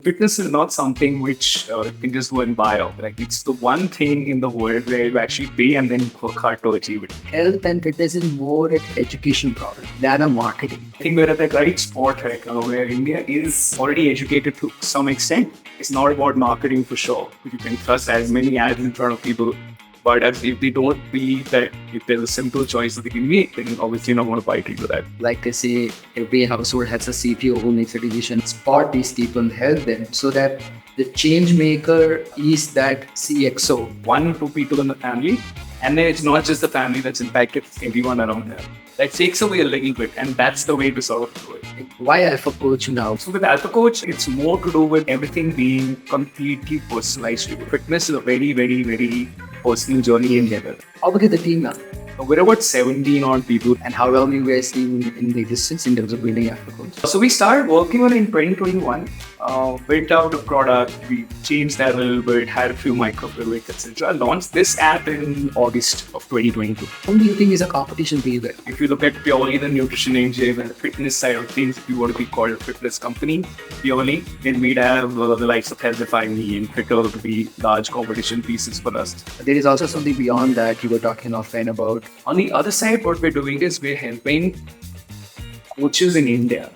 Fitness is not something which you can just go and buy off. Like it's the one thing in the world where you actually pay and then work hard to achieve it. Health and fitness is more an education problem than a marketing. I think we're at the right spot right now where India is already educated to some extent. It's not about marketing for sure. You can thrust as many ads in front of people. But if they don't believe that if there's a simple choice that they can make, then obviously you're not going to bite into that. Like they say, every household has a CPO who makes a decision. Spot these people, help them so that the change maker is that CXO. One, two people in the family, and then it's not just the family that's impacted, everyone around them. That takes away a little bit, and that's the way to sort of do it. Why Alpha Coach now? So with Alpha Coach, it's more to do with everything being completely personalized. Fitness is a very, very, very personal journey in general. How big is the team now? We're about 17 odd people. And how long you guys seen in the existence in terms of building Alpha Coach? So we started working on it in 2021, built out a product, we changed that a little bit, had a few micro pivots, etc. Launched this app in August of 2022. Who do you think is a competition for you guys? If you look at purely the nutrition engine and the fitness side of things, if you want to be called a fitness company purely, then we'd have the likes of Healthify Me and Fitter to be large competition pieces for us. There is also something beyond that you were talking offline about. On the other side, what we're doing is we're helping coaches in India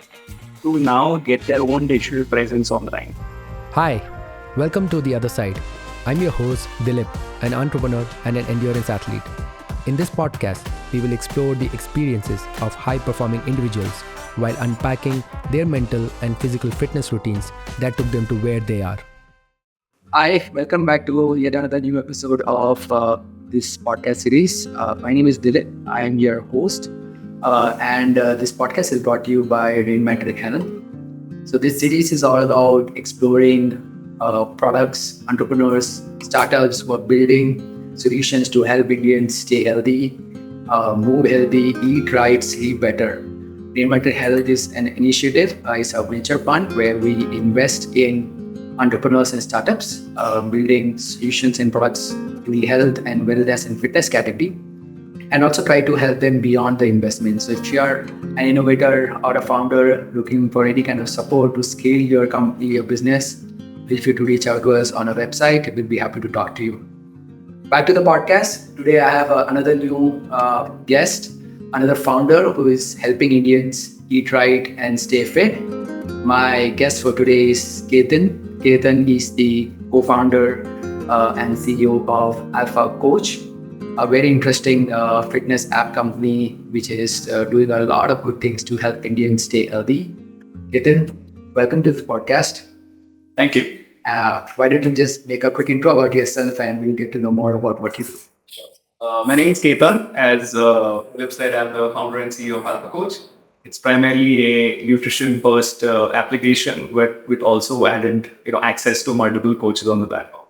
to now get their own digital presence online. Hi, welcome to The Other Side. I'm your host, Dilip, an entrepreneur and an endurance athlete. In this podcast, we will explore the experiences of high-performing individuals while unpacking their mental and physical fitness routines that took them to where they are. Hi, welcome back to yet another new episode of this podcast series. My name is Dilip. I am your host. And this podcast is brought to you by Rainmatter Health. So this series is all about exploring products, entrepreneurs, startups who are building solutions to help Indians stay healthy, move healthy, eat right, sleep better. Rainmatter Health is an initiative, it's a venture fund where we invest in entrepreneurs and startups, building solutions and products in the health and wellness and fitness category, and also try to help them beyond the investment. So if you are an innovator or a founder looking for any kind of support to scale your company, your business, feel free to reach out to us on our website. We'll be happy to talk to you. Back to the podcast. Today I have another new guest, another founder who is helping Indians eat right and stay fit. My guest for today is Ketan. Ketan is the co-founder and CEO of Alpha Coach, a very interesting fitness app company which is doing a lot of good things to help Indians stay healthy. Ketan, welcome to the podcast. Thank you. Why don't you just make a quick intro about yourself and we'll get to know more about what you do. My name is Ketan. As Dilip said, I'm the founder and CEO of Alpha Coach. It's primarily a nutrition-first application with also added access to multiple coaches on the platform.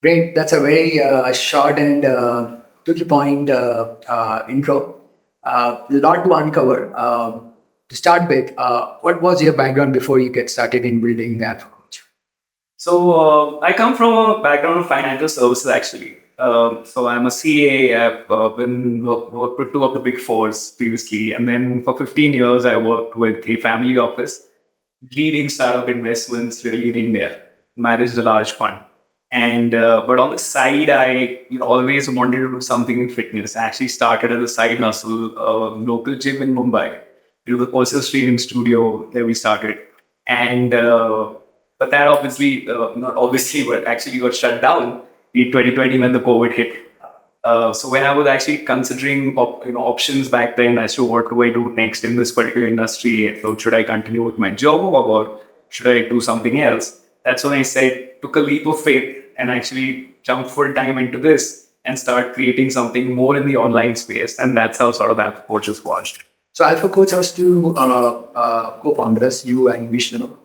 Great. That's a very short and to the point intro. A lot to uncover. To start with, what was your background before you get started in building Alpha Coach? So I come from a background of financial services actually. So I'm a CA. I've been worked with two of the big fours previously, and then for 15 years I worked with a family office, leading startup investments really in India, managed a large fund. And but on the side, I always wanted to do something in fitness. I actually started as a side hustle, local gym in Mumbai, the personal training studio that we started, and but that obviously not obviously, but actually got shut down in 2020 when the COVID hit. So when I was actually considering options back then as to what do I do next in this particular industry, so should I continue with my job or should I do something else? That's when I took a leap of faith and actually jumped full time into this and start creating something more in the online space. And that's how sort of Alpha Coach was launched. So Alpha Coach has two co-founders, you and Vishnu.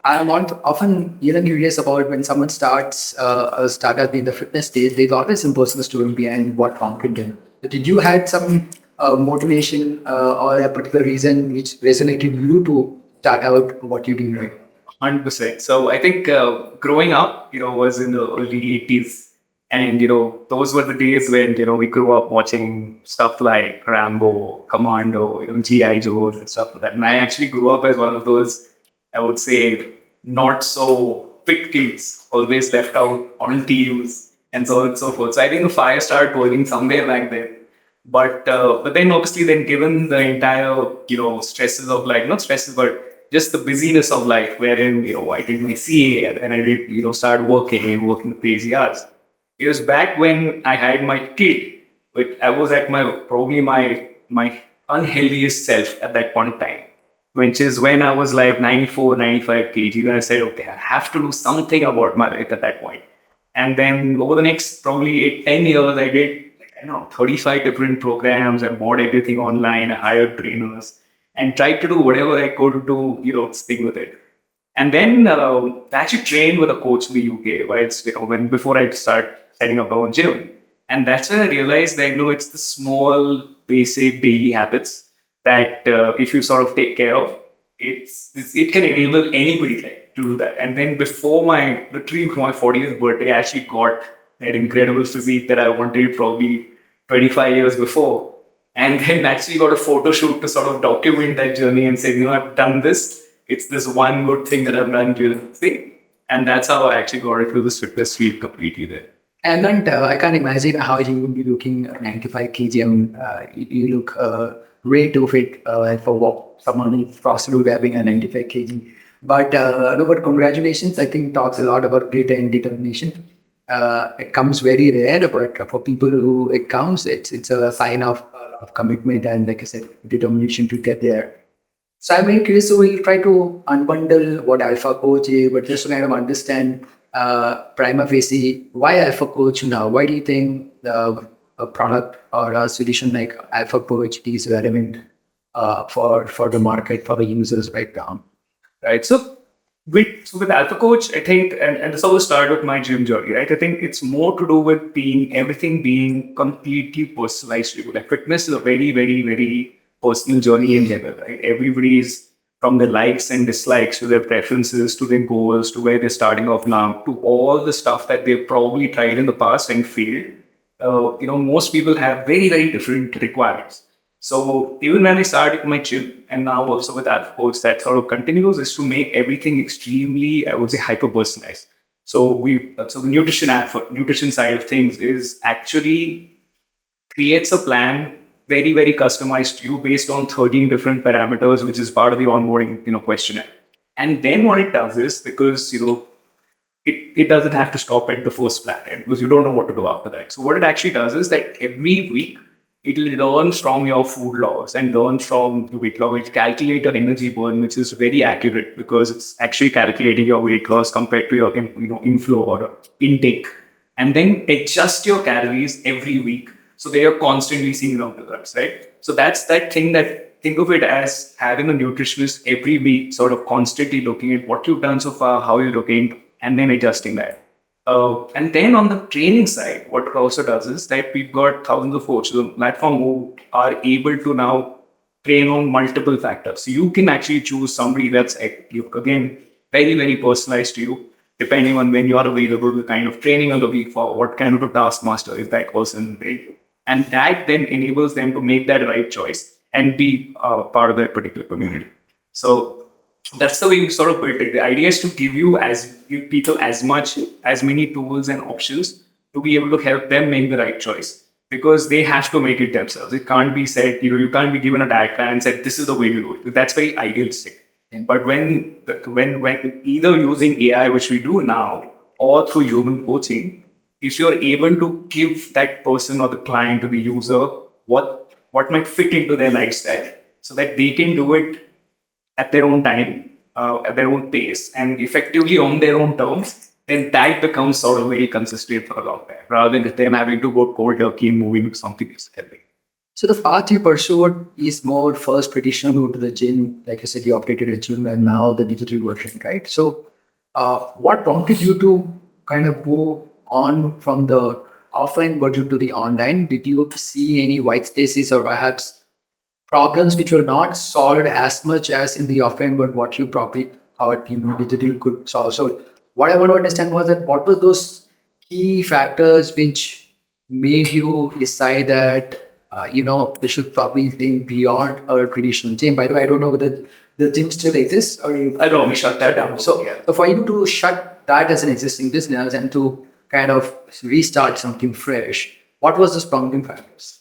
I'm often curious about when someone starts a startup in the fitness stage, there's always some personal story behind what prompted them. Did you had some motivation or a particular reason which resonated you to start out what you do right? 100%. So I think growing up, was in the early 80s. And, those were the days when, we grew up watching stuff like Rambo, Commando, G.I. Joe and stuff like that. And I actually grew up as one of those, I would say, not so fit kids always left out on teams and so on and so forth. So I think the fire started boiling somewhere back then. But then obviously then given the entire stresses of life, not stresses but just the busyness of life, wherein I did my CA and I did start working crazy hours. It was back when I had my kid, which I was at my unhealthiest self at that point in time, which is when I was like 94, 95 kg. And I said, okay, I have to do something about my life at that point. And then over the next probably 10 years, I did, 35 different programs. I bought everything online, I hired trainers and tried to do whatever I could to, stick with it. And then I actually trained with a coach in the UK, right? Before I start setting up my own gym. And that's when I realized that, it's the small, basic daily habits that if you sort of take care of, it can enable anybody to do that. And then literally before my 40th birthday, I actually got that incredible physique that I wanted probably 25 years before. And then actually got a photo shoot to sort of document that journey and say, I've done this. It's this one good thing that I've done during the thing. And that's how I actually got into this fitness field completely there. And then I can't imagine how you would be looking at 95 kg. I mean, you look way too fit for someone who's possibly having a 95 kg. But congratulations. I think talks a lot about grit and determination. It comes very rare, but for people who it counts, it's a sign of commitment and, like I said, determination to get there. So I'm very curious. So we'll try to unbundle what Alpha Coach is, but just to kind of understand prima facie, why Alpha Coach now? Why do you think a product or a solution like Alpha Coach is relevant for the market, for the users right now? Right. So with Alpha Coach, I think, and this always started with my gym journey, right? I think it's more to do with everything being completely personalized to you. Like fitness is a very, very, very personal journey in general, right? Everybody's from their likes and dislikes to their preferences to their goals to where they're starting off now to all the stuff that they've probably tried in the past and failed. Most people have very, very different requirements. So even when I started my gym and now also with Alpha Coach, that sort of continues is to make everything extremely, I would say, hyper personalized. So the nutrition side of things is actually creates a plan very, very customized to you based on 13 different parameters, which is part of the onboarding, questionnaire. And then what it does is, because, it doesn't have to stop at the first plan, right? Because you don't know what to do after that. So what it actually does is that every week, it will learn from your food loss and learn from the weight loss. It calculate your energy burn, which is very accurate because it's actually calculating your weight loss compared to your inflow or intake. And then adjust your calories every week. So they are constantly seeing long results, right? So that's that thing that think of it as having a nutritionist every week, sort of constantly looking at what you've done so far, how you're looking, and then adjusting that. And then on the training side, what it also does is that we've got thousands of coaches on the platform who are able to now train on multiple factors. So you can actually choose somebody that's, again, very, very personalized to you, depending on when you are available, the kind of training of the week for what kind of a taskmaster is that person. Right? And that then enables them to make that right choice and be part of that particular community. So that's the way we sort of built it. The idea is to give people as many tools and options to be able to help them make the right choice, because they have to make it themselves. It can't be said, you can't be given a diet plan and said, this is the way you do it. That's very idealistic. But when either using AI, which we do now, or through human coaching, if you're able to give that person or the client or the user what might fit into their lifestyle so that they can do it at their own time, at their own pace, and effectively on their own terms, then that becomes sort of very consistent for a long time, rather than them having to go cold turkey and moving to something that's healthy. So the path you pursued is more first traditional route to the gym. Like I said, you operated a gym and now the digital version, right? So what prompted you to kind of go on from the offline version to the online? Did you see any white spaces or perhaps problems which were not solved as much as in the offline, but what you probably thought digital could solve? So what I want to understand was that what were those key factors which made you decide that they should probably think beyond a traditional gym? By the way, I don't know whether the gym still exists, or you? I don't. We shut that down. So, so for you to shut that as an existing business and to kind of restart something fresh, what was the sprouting factors?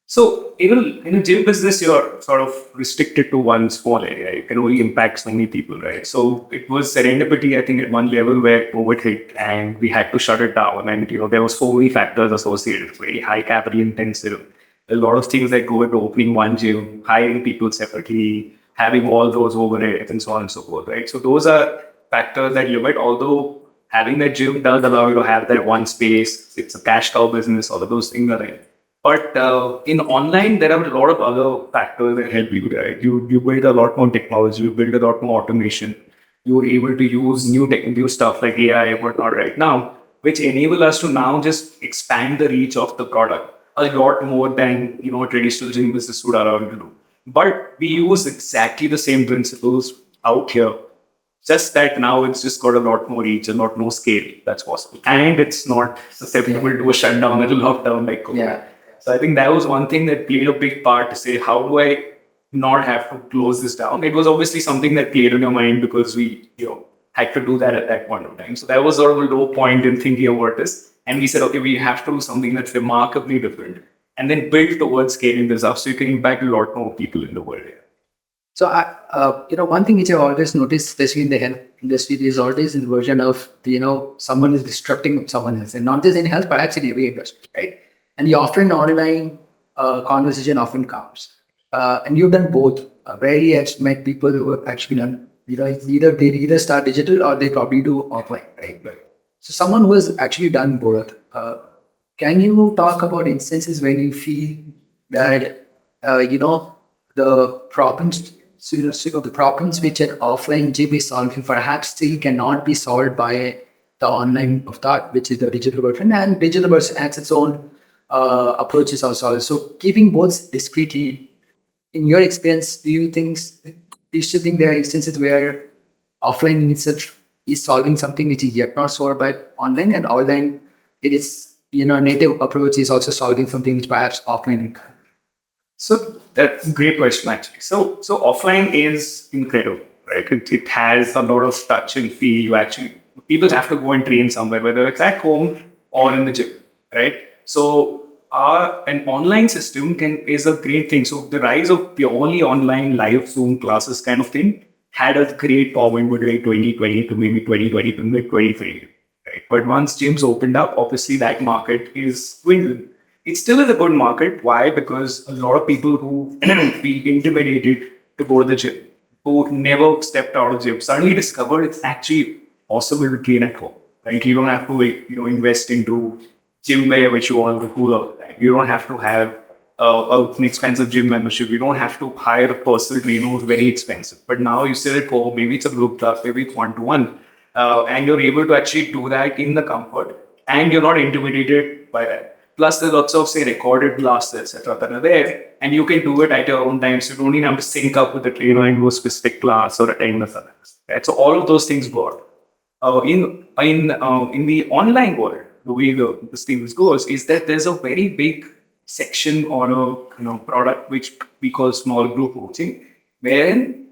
So in a gym business, you're sort of restricted to one small area. You can only impact so many people, right? So it was serendipity, I think, at one level where COVID hit and we had to shut it down. And there was so many factors associated, very high capital intensive, a lot of things that go into opening one gym, hiring people separately, having all those overheads and so on and so forth, right? So those are factors that limit. Although having that gym does allow you to have that one space, it's a cash cow business, all of those things are there. But in online, there are a lot of other factors that help you, right? You build a lot more technology, you build a lot more automation. You're able to use new stuff like AI and whatnot right now, which enable us to now just expand the reach of the product a lot more than traditional gym business would allow you to do. But we use exactly the same principles out here. Just that now it's just got a lot more reach, a lot more scale that's possible. And it's not susceptible to a shutdown or a lockdown like COVID. Yeah. So I think that was one thing that played a big part to say, how do I not have to close this down? It was obviously something that played in your mind because we had to do that at that point of time. So that was sort of a low point in thinking about this. And we said, okay, we have to do something that's remarkably different and then build towards scaling this up so you can impact a lot more people in the world. So, one thing which I've always noticed, especially in the health industry, there's always this version of, someone is disrupting someone else, and not just in health, but actually every industry, right? And the often online conversation often comes. And you've done both. Rarely I've met people who have actually done, they either start digital or they probably do offline, right? So someone who has actually done both, can you talk about instances when you feel that, the problems, the problems which an offline gym is solving perhaps still cannot be solved by the online of that, which is the digital version, and digital version has its own approaches also. So keeping both discreetly, in your experience, do you still think there are instances where offline itself is solving something which is yet not solved by online, and online it is, native approach is also solving something which perhaps offline? So that's a great question, actually. So offline is incredible, right? It has a lot of touch and feel. People have to go and train somewhere, whether it's at home or in the gym, right? So an online system is a great thing. So the rise of purely online live Zoom classes kind of thing had a great power in like 2020 to maybe 2020 to mid 2030, right? But once gyms opened up, obviously that market is dwindling. It still is a good market. Why? Because a lot of people who feel intimidated to go to the gym, who never stepped out of the gym, suddenly discovered it's actually possible to train at home. Right? You don't have to invest into gym wear which you want to cool up. Right? You don't have to have an expensive gym membership. You don't have to hire a personal trainer who's very expensive. But now you sit at home, maybe it's a group class, maybe it's one-to-one, and you're able to actually do that in the comfort, and you're not intimidated by that. Plus, there's lots of, recorded classes, etc. that are there, and you can do it at your own time. So you don't even have to sync up with the trainer and do a specific class or attend the class. Right? So all of those things work. In the online world, the way this thing goes is that there's a very big section or a product which we call small group coaching, wherein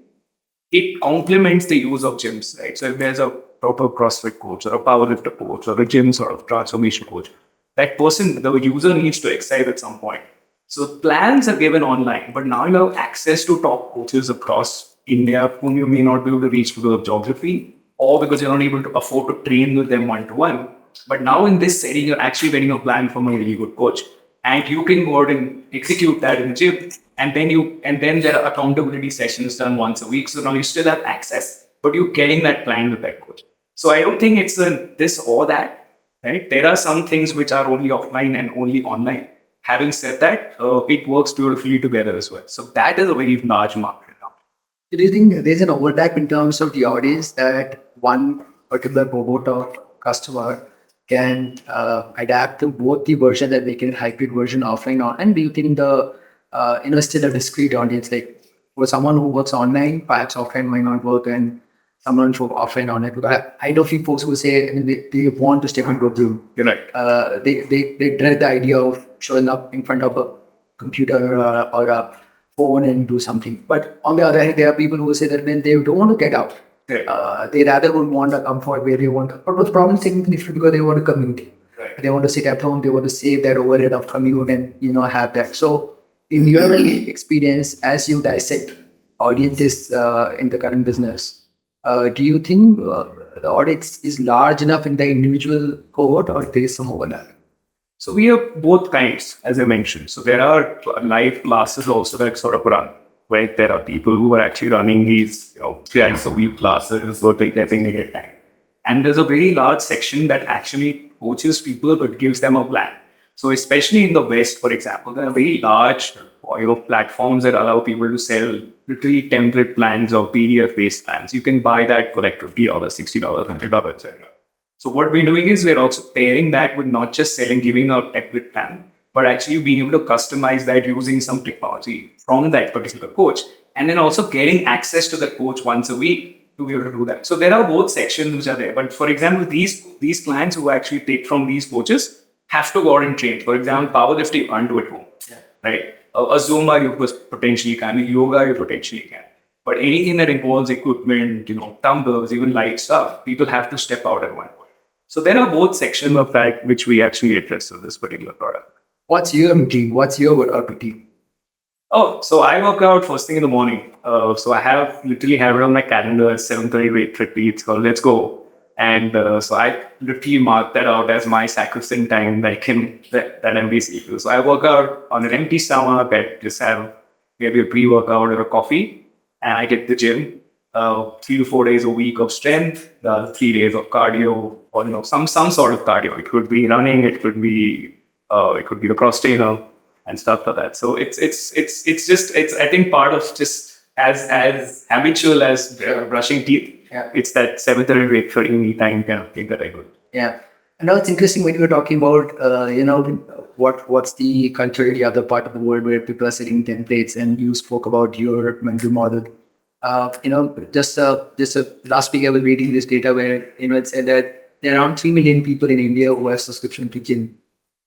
it complements the use of gyms. Right? So if there's a proper CrossFit coach or a powerlifter coach or a gym sort of transformation coach, that person, the user, needs to exercise at some point. So plans are given online, but now you have access to top coaches across India whom you may not be able to reach because of geography or because you're not able to afford to train with them one-to-one. But now in this setting, you're actually getting a plan from a really good coach. And you can go out and execute that in the gym. And then there are accountability sessions done once a week. So now you still have access, but you're getting that plan with that coach. So I don't think it's this or that. Right? There are some things which are only offline and only online. Having said that, it works beautifully together as well. So that is a very large market now. Do you think there's an overlap in terms of the audience that one particular cohort of customer can adapt to both the version that they can hybrid version offline on? And do you think still a discrete audience, like for someone who works online, perhaps offline might not work, and someone from offline on it? I know few folks who say they want to step into a gym. You're right. They dread the idea of showing up in front of a computer or a phone and do something. But on the other hand, there are people who say that when they don't want to get out, they rather would want a comfort where they want. But what's problem is because they want to communicate. Right. They want to sit at home. They want to save that overhead of commute and have that. So, in your experience, as you dissect audiences in the current business, do you think the audience is large enough in the individual cohort, or there is some overlap? So we have both kinds, as I mentioned. So there are live classes also that sort of run, where there are people who are actually running these, thrice a week classes, or taking at time. And there's a very large section that actually coaches people but gives them a plan. So especially in the West, for example, there are very large platforms that allow people to sell literally template plans or PDF-based plans. You can buy that collectively or $60, $100, etc. So what we're doing is we're also pairing that with not just giving a template plan, but actually being able to customize that using some technology from that particular coach, and then also getting access to the coach once a week to be able to do that. So there are both sections which are there. But for example, these clients who actually take from these coaches have to go out and train. For example, powerlifting you can't do at home, right? A Zumba you potentially can, a yoga you potentially can. But anything that involves equipment, dumbbells, even light stuff, people have to step out at one point. So there are both sections of that which we actually address in this particular product. What's your routine? What's your workout routine? Oh, so I work out first thing in the morning. So I literally have it on my calendar at 7:30, 8:30. It's called Let's Go. And so I literally mark that out as my sacrosanct time that I'm basically. So I work out on an empty stomach. I just have maybe a pre-workout or a coffee, and I get the gym. 3 to 4 days a week of strength, 3 days of cardio, or some sort of cardio. It could be running, it could be the cross trainer and stuff like that. So it's I think part of just as habitual as brushing teeth. Yeah. It's that 7:30, 8:30 time kind of thing that I do. Yeah. And now it's interesting when you were talking about, what's the culture in the other part of the world where people are setting templates, and you spoke about your mental model. Just last week I was reading this data where, it said that there are around 3 million people in India who have subscription to gym.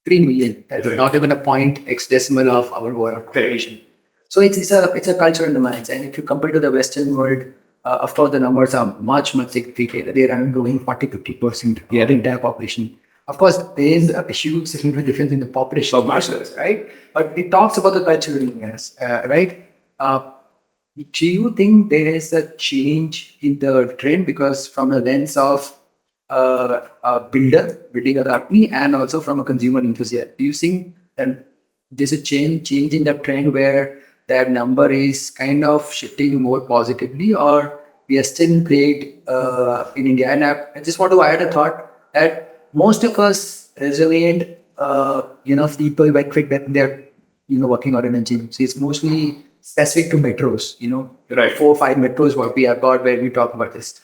3 million. That's not even a point X decimal of our population. So it's a culture in the minds. And if you compare to the Western world, of course, the numbers are much significant. They are growing 40-50% the entire population. Of course, there is a huge significant difference in the population, right? But it talks about the culture, right? Do you think there is a change in the trend? Because from a lens of a building a company, and also from a consumer enthusiast, do you think that there's a change in the trend where that number is kind of shifting more positively, or we are still played in India? And I just want to add a thought that most of us resilient, people when they're working out in a gym. So it's mostly specific to metros, Right. 4 or 5 metros what we have got where we talk about this.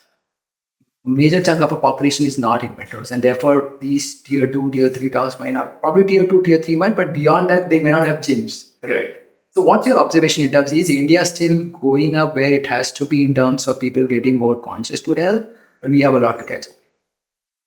Major chunk of a population is not in metros, and therefore these tier 2, tier 3 towns might not, probably tier 2, tier 3 might, but beyond that they may not have gyms. Right. So what's your observation in terms, is India still going up where it has to be in terms of people getting more conscious to health, and we have a lot to catch up?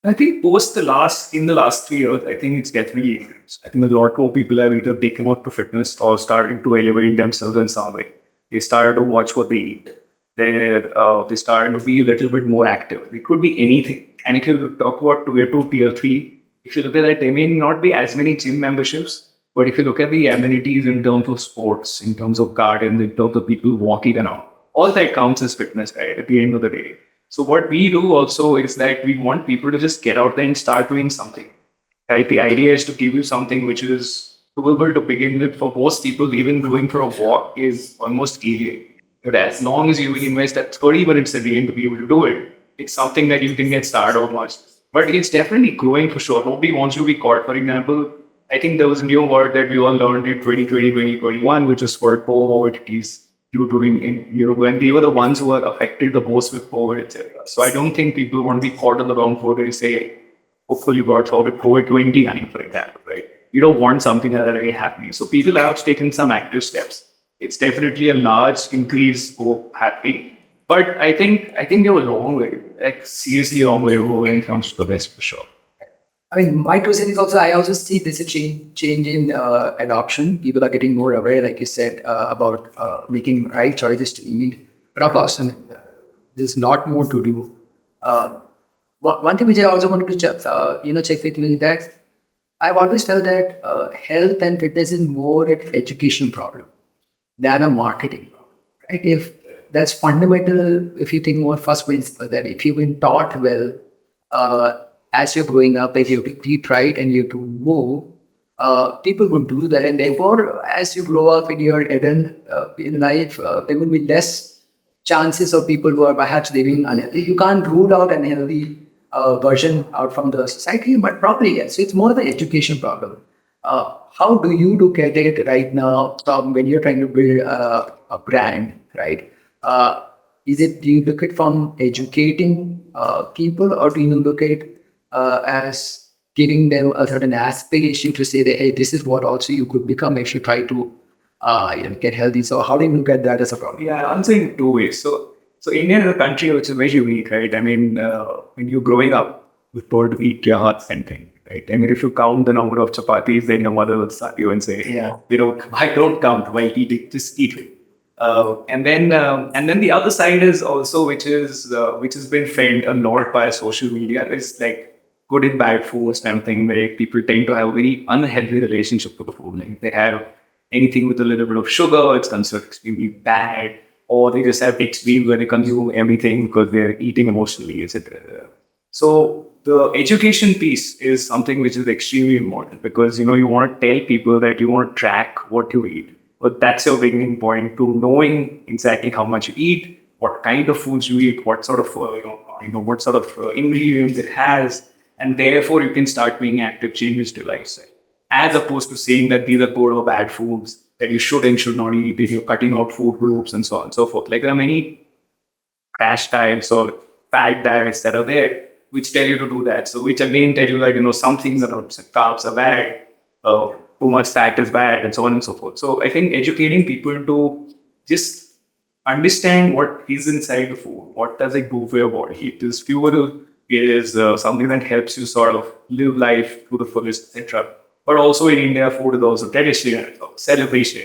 I think in the last 3 years, I think it's definitely increased. I think a lot more people have either taken up to fitness or starting to elevate themselves in some way. They started to watch what they eat. They started to be a little bit more active. It could be anything. And if you talk about tier 2, tier 3, if you look at that, there may not be as many gym memberships. But if you look at the amenities in terms of sports, in terms of gardens, in terms of people walking around, all that counts as fitness, right, at the end of the day. So what we do also is that we want people to just get out there and start doing something. Right? The idea is to give you something which is doable to begin with. For most people, even going for a walk is almost easy. But as long as you invest that 30 minutes a day to be able to do it, it's something that you can get started on much. But it's definitely growing for sure. Nobody wants to be caught. For example, I think there was a new word that we all learned in 2020, 2021, which is word comorbidities. When they were the ones who were affected the most with COVID, etc. So I don't think people want to be caught on the wrong foot and say, hopefully you got COVID-20, for example, right? You don't want something that are very happy. So people have taken some active steps. It's definitely a large increase for happy. But I think there was a long way, like seriously a long way to go when it comes to the West for sure. I mean, my question is also, I also see this a change in adoption. People are getting more aware, like you said, about making right choices to eat. But of course, there's a lot more to do. Uh, one thing which I also wanted to check with you is that I've always felt that health and fitness is more an education problem than a marketing problem, right? If that's fundamental, if you think more first principle, that if you've been taught well as you're growing up, if you eat right and you to move, people will do that, and therefore, as you grow up in your adult in life, there will be less chances of people who are perhaps living unhealthy. You can't rule out an healthy version out from the society, but probably yes. So it's more of an education problem. How do you look at it right now from when you're trying to build a brand, right? Is it, do you look at from educating people, or do you look at as giving them a certain aspiration to say that, hey, this is what also you could become if you try to get healthy? So how do you look at that as a problem? Yeah, I'm saying two ways. So India is a country which is very unique, right? I mean, when you're growing up, you're told to eat your heart content, right? I mean, if you count the number of chapatis, then your mother will slap you and say, Yeah. I don't count while eating, just eat it. And then the other side is also which has been fed a lot by social media. It's like good and bad foods kind of thing, where people tend to have a very unhealthy relationship with the food. Like they have anything with a little bit of sugar, it's considered extremely bad, or they just have extreme where they consume everything because they're eating emotionally, etc. So the education piece is something which is extremely important, because you want to tell people that you want to track what you eat. But that's your beginning point to knowing exactly how much you eat, what kind of foods you eat, what sort of what sort of ingredients it has, and therefore you can start making active changes to your lifestyle. As opposed to saying that these are good or bad foods that you should and should not eat, if you're cutting out food groups and so on and so forth. Like there are many crash diets or fat diets that are there which tell you to do that. So which again tell you that some things are not, carbs are bad, too much fat is bad, and so on and so forth. So I think educating people to just understand what is inside the food, what does it do for your body. It is fuel, it is something that helps you sort of live life to the fullest, etc. But also in India, food is also tradition, celebration,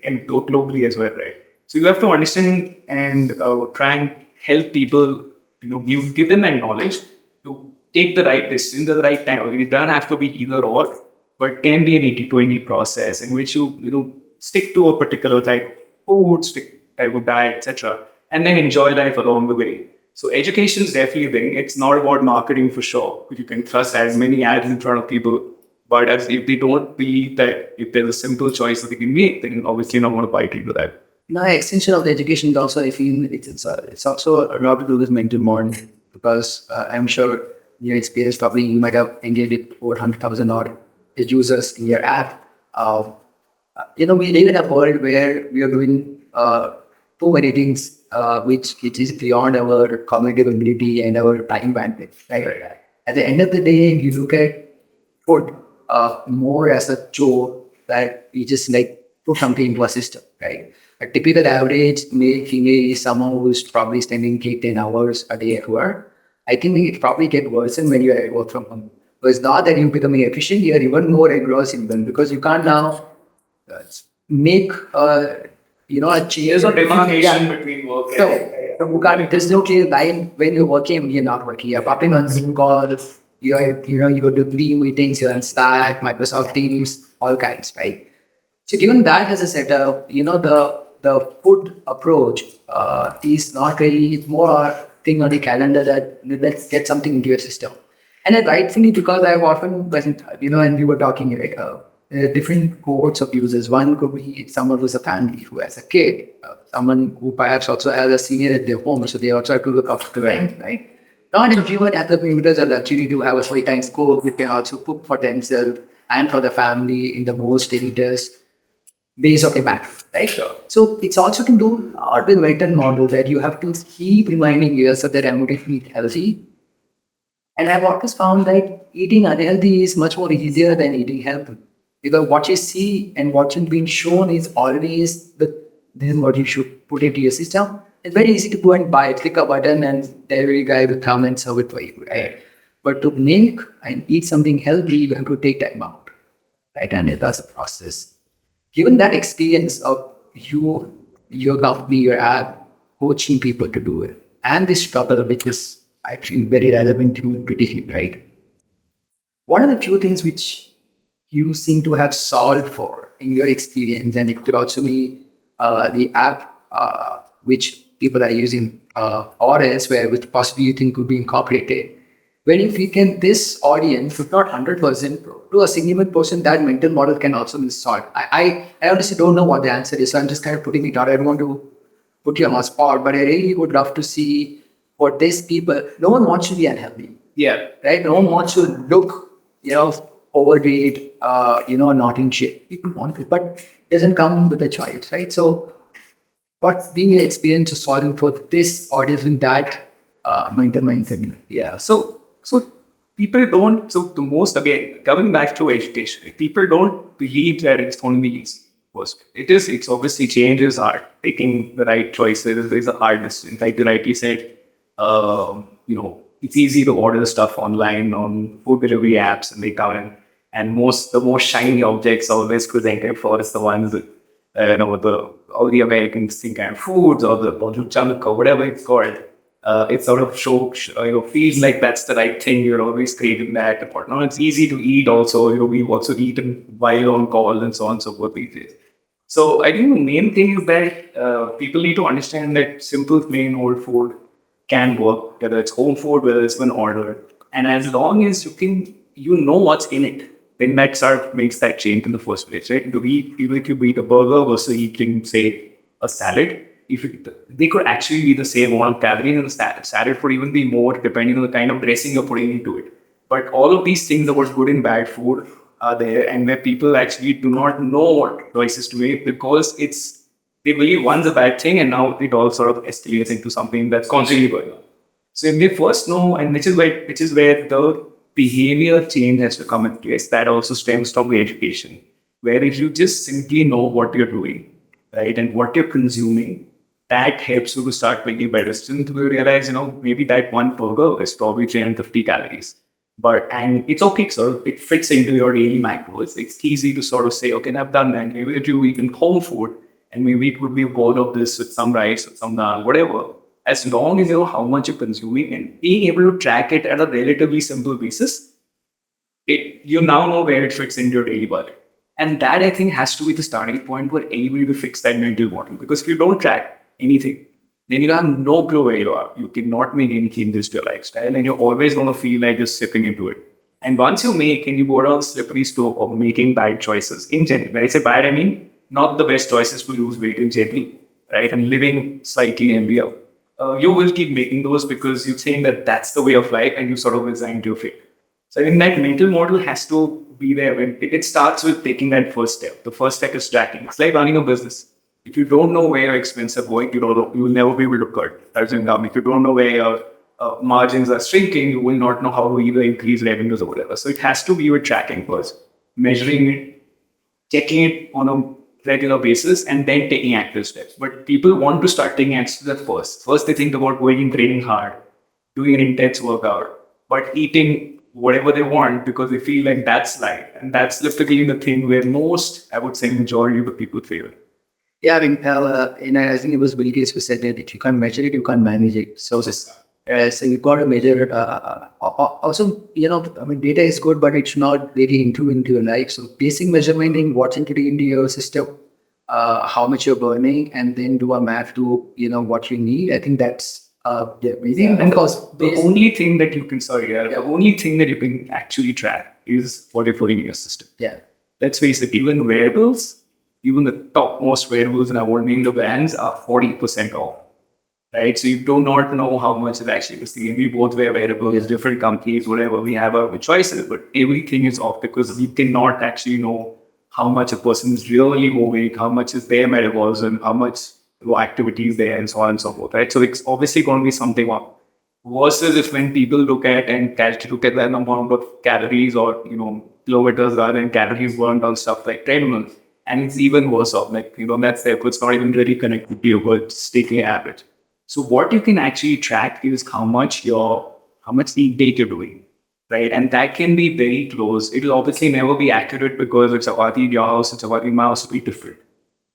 and globally as well, right? So you have to understand and try and help people, give them that knowledge to take the right decision at the right time. It doesn't have to be either or, but can be an 80-20 process in which you stick to a particular type of food, stick type of diet, etc., and then enjoy life along the way. So education is definitely a thing. It's not about marketing for sure. You can thrust as many ads in front of people, but as if they don't believe that if there's a simple choice that they can make, then obviously not going to bite into that. No, extension of the education is also, I feel it's also a lot to do with mental modern, because I'm sure your experience, probably you might have engaged with over 100,000 odd users in your app. We live in a world where we are doing too many things which is beyond our cognitive ability and our time bandwidth. Right? At the end of the day, you look at food more as a chore that we just like put something into a system, right? A typical average male female is someone who's probably spending 10 hours a day at work. I think it probably get worse when you are at work from home. So it's not that you're becoming efficient, you're even more engrossed in them, because you can't now uh, make a change. There's a definition Yeah. between work and So you can't, there's no clear line when you're working and you're not working. You're popping on Zoom calls, you go to Team meetings, you're on Slack, Microsoft Teams, all kinds, right? So given that as a setup, the food approach is not really, it's more a thing on the calendar that let's get something into your system. And then rightfully, because I've often wasn't, and we were talking, right, different cohorts of users. One could be someone who's a family who has a kid, someone who perhaps also has a senior at their home, so they also have to look after them, right? Not everyone at the computers are lucky to have a full-time school. They can also cook for themselves and for the family in the most elitist ways of the matter, right? Sure. So it's also to do with Western model that you have to keep reminding yourself that I'm going to eat healthy. And I've always found that eating unhealthy is much more easier than eating healthy. Because what you see and what's been shown is always this is what you should put into your system. It's very easy to go and buy, click a button, and delivery guy will come and serve it for you, right? But to make and eat something healthy, you have to take time out, right? And that's a process. Given that experience of your company, your app, coaching people to do it, and this struggle, which is actually very relevant to today, right? What are the few things which you seem to have solved for in your experience? And it could also be the app which people are using or elsewhere, which possibly you think could be incorporated. When if you can, this audience, if not 100%, to a significant portion, that mental model can also be solved. I honestly don't know what the answer is, so I'm just kind of putting it out. I don't want to put you on the spot, but I really would love to see for these people. No one wants to be unhealthy. Yeah. Right? No one wants to look, overweight, not in shape. People want it, but it doesn't come with a choice, right? So, what's being an experience of solving for this audience in that mental mindset? Yeah. So people don't. So the most, again, coming back to education, people don't believe that it's going to be easy. First, it is. It's obviously change is hard. Taking the right choices is a hard decision. Like you rightly said, it's easy to order stuff online on food delivery apps, and they come in. And the most shiny objects always presented for us the ones that all the American kind of foods or the junk or whatever it's called. It sort of feels like that's the right thing. You're always craving that. But no, it's easy to eat also. We've also eaten while on call and so on and so forth these days. So I think the main thing is that people need to understand that simple, plain old food can work, whether it's home food, whether it's been ordered. And as long as you know what's in it, then that sort of makes that change in the first place, right? Even if you eat a burger versus eating, say, a salad, they could actually be the same amount of calories in the salad. Salad could even be more depending on the kind of dressing you're putting into it. But all of these things about good and bad food are there, and where people actually do not know what choices to make because they believe one's a bad thing, and now it all sort of escalates into something that's constantly going on. So if they first know, and which is where the behavior change has to come in place, that also stems from the education. Where if you just simply know what you're doing, right, and what you're consuming, that helps you to start making better decisions. You realize, maybe that one burger is probably 350 calories. And it's okay, so it fits into your daily macros. It's easy to sort of say, okay, I've done that. Maybe if you eat home food, and maybe it would be a bowl of this with some rice or some dal, whatever. As long as you know how much you're consuming and being able to track it at a relatively simple basis, you now know where it fits into your daily budget. And that, I think, has to be the starting point for anybody to fix that mental model. Because if you don't track anything, then you have no clue where you are. You cannot make any changes to your lifestyle, and you're always going to feel like just slipping into it. And once you you go down the slippery slope of making bad choices in general. When I say bad, I mean not the best choices to lose weight in general, right? And living slightly healthier. You will keep making those because you think that that's the way of life, and you sort of resign to your fate. So I think that mental model has to be there. When it starts with taking that first step. The first step is tracking. It's like running a business. If you don't know where your expenses are going, you will never be able to cut that income. If you don't know where your margins are shrinking, you will not know how to either increase revenues or whatever. So it has to be with tracking first, measuring it, checking it on a regular basis, and then taking active steps. But people want to start taking active steps first. First, they think about going and training hard, doing an intense workout, but eating whatever they want because they feel like that's life. And that's literally the thing where I would say, majority of the people fail. Yeah, I mean, I think it was Bill Gates who said that if you can't measure it, you can't manage it. So you've got to measure it. Also, data is good, but it's not really into your life. So basic measurement in what's into your system, how much you're burning, and then do a math to, what you need. I think that's amazing. And because the only thing that you can actually track is what you're putting in your system. Yeah. Let's face it, even wearables, even the topmost wearables, and I won't name the brands, are 40% off. Right? So you do not know how much is actually costing. We both wear wearables, different companies, whatever. We have our choices, but everything is off because we cannot actually know how much a person is really moving, how much is their metabolism, how much activities there, and so on and so forth. Right? So it's obviously going to be something off. Versus if when people look at that amount of calories or kilometers rather than calories burned on stuff like treadmills. And it's even worse off, that's there. It's not even really connected to you, but it's taking an average. So what you can actually track is how much intake you're doing. right? And that can be very close. It'll obviously never be accurate because it's chapati in your house and chapati in my house will be different.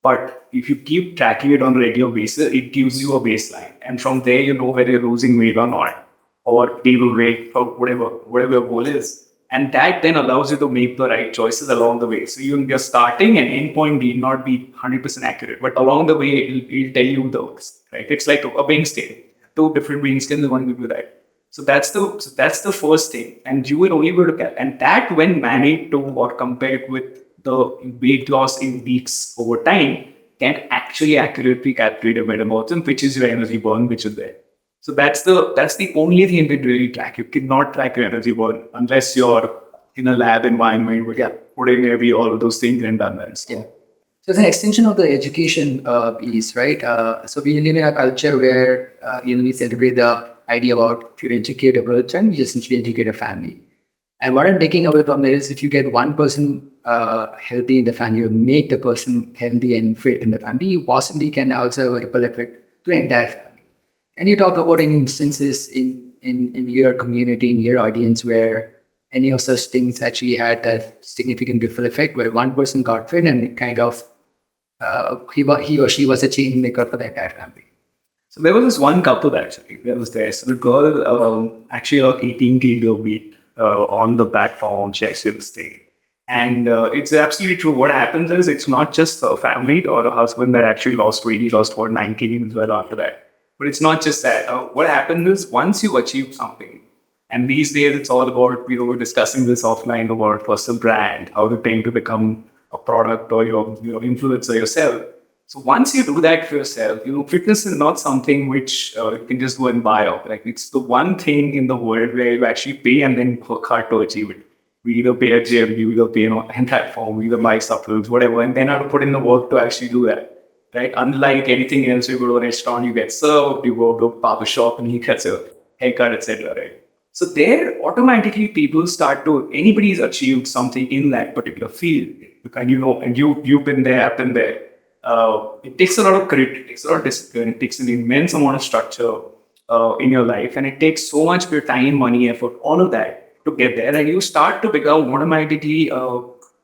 But if you keep tracking it on a regular basis, it gives you a baseline. And from there, you know whether you're losing weight or not, or stable weight, or whatever your goal is. And that then allows you to make the right choices along the way. So your starting and end point need not be 100% accurate, but along the way, it'll tell you those, right? It's like a weighing scale. Two different weighing scales, one will be right. So that's the first thing, and you will only be able to get, and that when managed to or compared with the weight loss in weeks over time can actually accurately calculate your metabolism, which is your energy burn, which is there. So that's the only thing you can really track. You cannot track your energy burn unless you're in a lab environment where you're putting maybe all of those things and done that. Yeah. So it's an extension of the education piece, right? So we live in a culture where we celebrate the idea about if you educate a person, you essentially educate a family. And what I'm taking away from there is if you get one person healthy in the family, you make the person healthy and fit in the family, you possibly can also have a ripple effect to the entire family. And you talk about any instances in your community, in your audience, where any of such things actually had that significant ripple effect where one person got fit and it kind of he or she was a change maker for the entire family. So there was this one couple actually that was there. So the girl actually about 18 kilo weight on the platform. She actually was staying. And it's absolutely true. What happens is it's not just a family or a husband that actually lost weight. He lost about 9 kilos as well after that. But it's not just that. What happens is once you achieve something, and these days it's all about, we were discussing this offline about personal brand, how to tend to become a product or your influencer yourself. So once you do that for yourself, fitness is not something which you can just go and buy off. Like it's the one thing in the world where you actually pay and then work hard to achieve it. We either pay a gym, we either pay an platform, we either buy supplements, whatever, and then have to put in the work to actually do that. Right? Unlike anything else, you go to a restaurant, you get served, you go to a barber shop and you get a haircut, etc. Right? So there, automatically people start to, anybody's achieved something in that particular field. And you've been there, I've been there. It takes a lot of credit, it takes a lot of discipline, it takes an immense amount of structure in your life, and it takes so much of your time, money, effort, all of that to get there. And you start to become automatically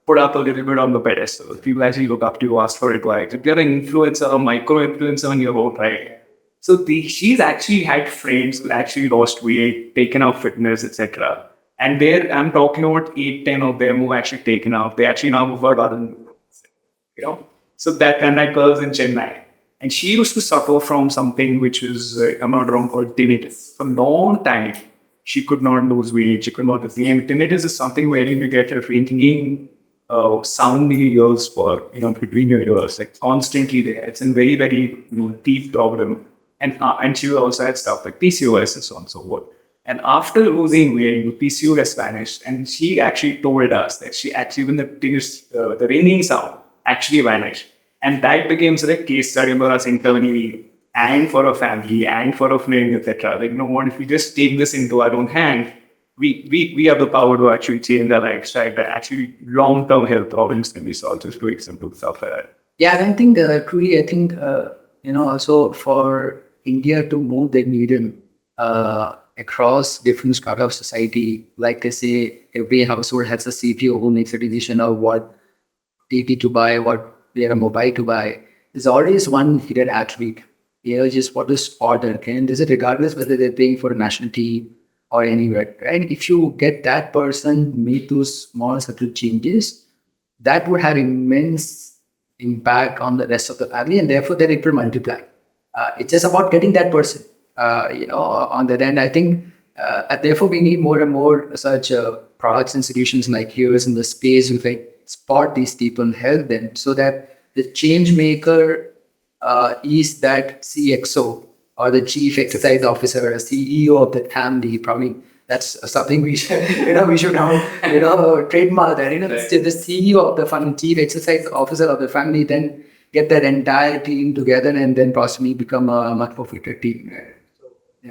put up a little bit on the pedestal. People actually look up to you, ask for advice. If you're an influencer, a micro influencer on your own, right? So she's actually had friends who actually lost weight, taken up fitness, etc. And there, I'm talking about 8, 10 of them who actually taken up. They actually now move out other, So that girl's in Chennai. And she used to suffer from something which is, I'm not wrong, called tinnitus. For a long time, she could not lose weight. She could not lose weight. And tinnitus is something where you get a ringing sound in your ears between your ears, like constantly there. It's a very, very deep problem. And she also had stuff like PCOS and so on and so forth. And after losing weight, PCOS vanished. And she actually told us that she actually, when the ringing sound actually vanished. And that became a case study for us internally and for our family and for our friends, etc. Like, what if we just take this into our own hand, we have the power to actually change our lifestyle, that actually long-term health problems can be solved, just doing simple stuff like that. Yeah, and I think truly, also for India to move the needle across different strata of society, like they say, every household has a CPO who makes a decision of what TV to buy, what their mobile to buy. There's always one hidden attribute. Just what is order, and is it regardless whether they're paying for a national team or anywhere. And if you get that person make those small subtle changes, that would have immense impact on the rest of the family, and therefore then it will multiply. It's just about getting that person, on that end. I think, therefore we need more and more such products and solutions like yours in the space where they spot these people and help them, so that the change maker is that CXO or the chief exercise officer, a CEO of the family. Probably that's something we should, we should now, trademark that. The CEO of the family, chief exercise officer of the family, then get that entire team together and then possibly become a much more fitter team.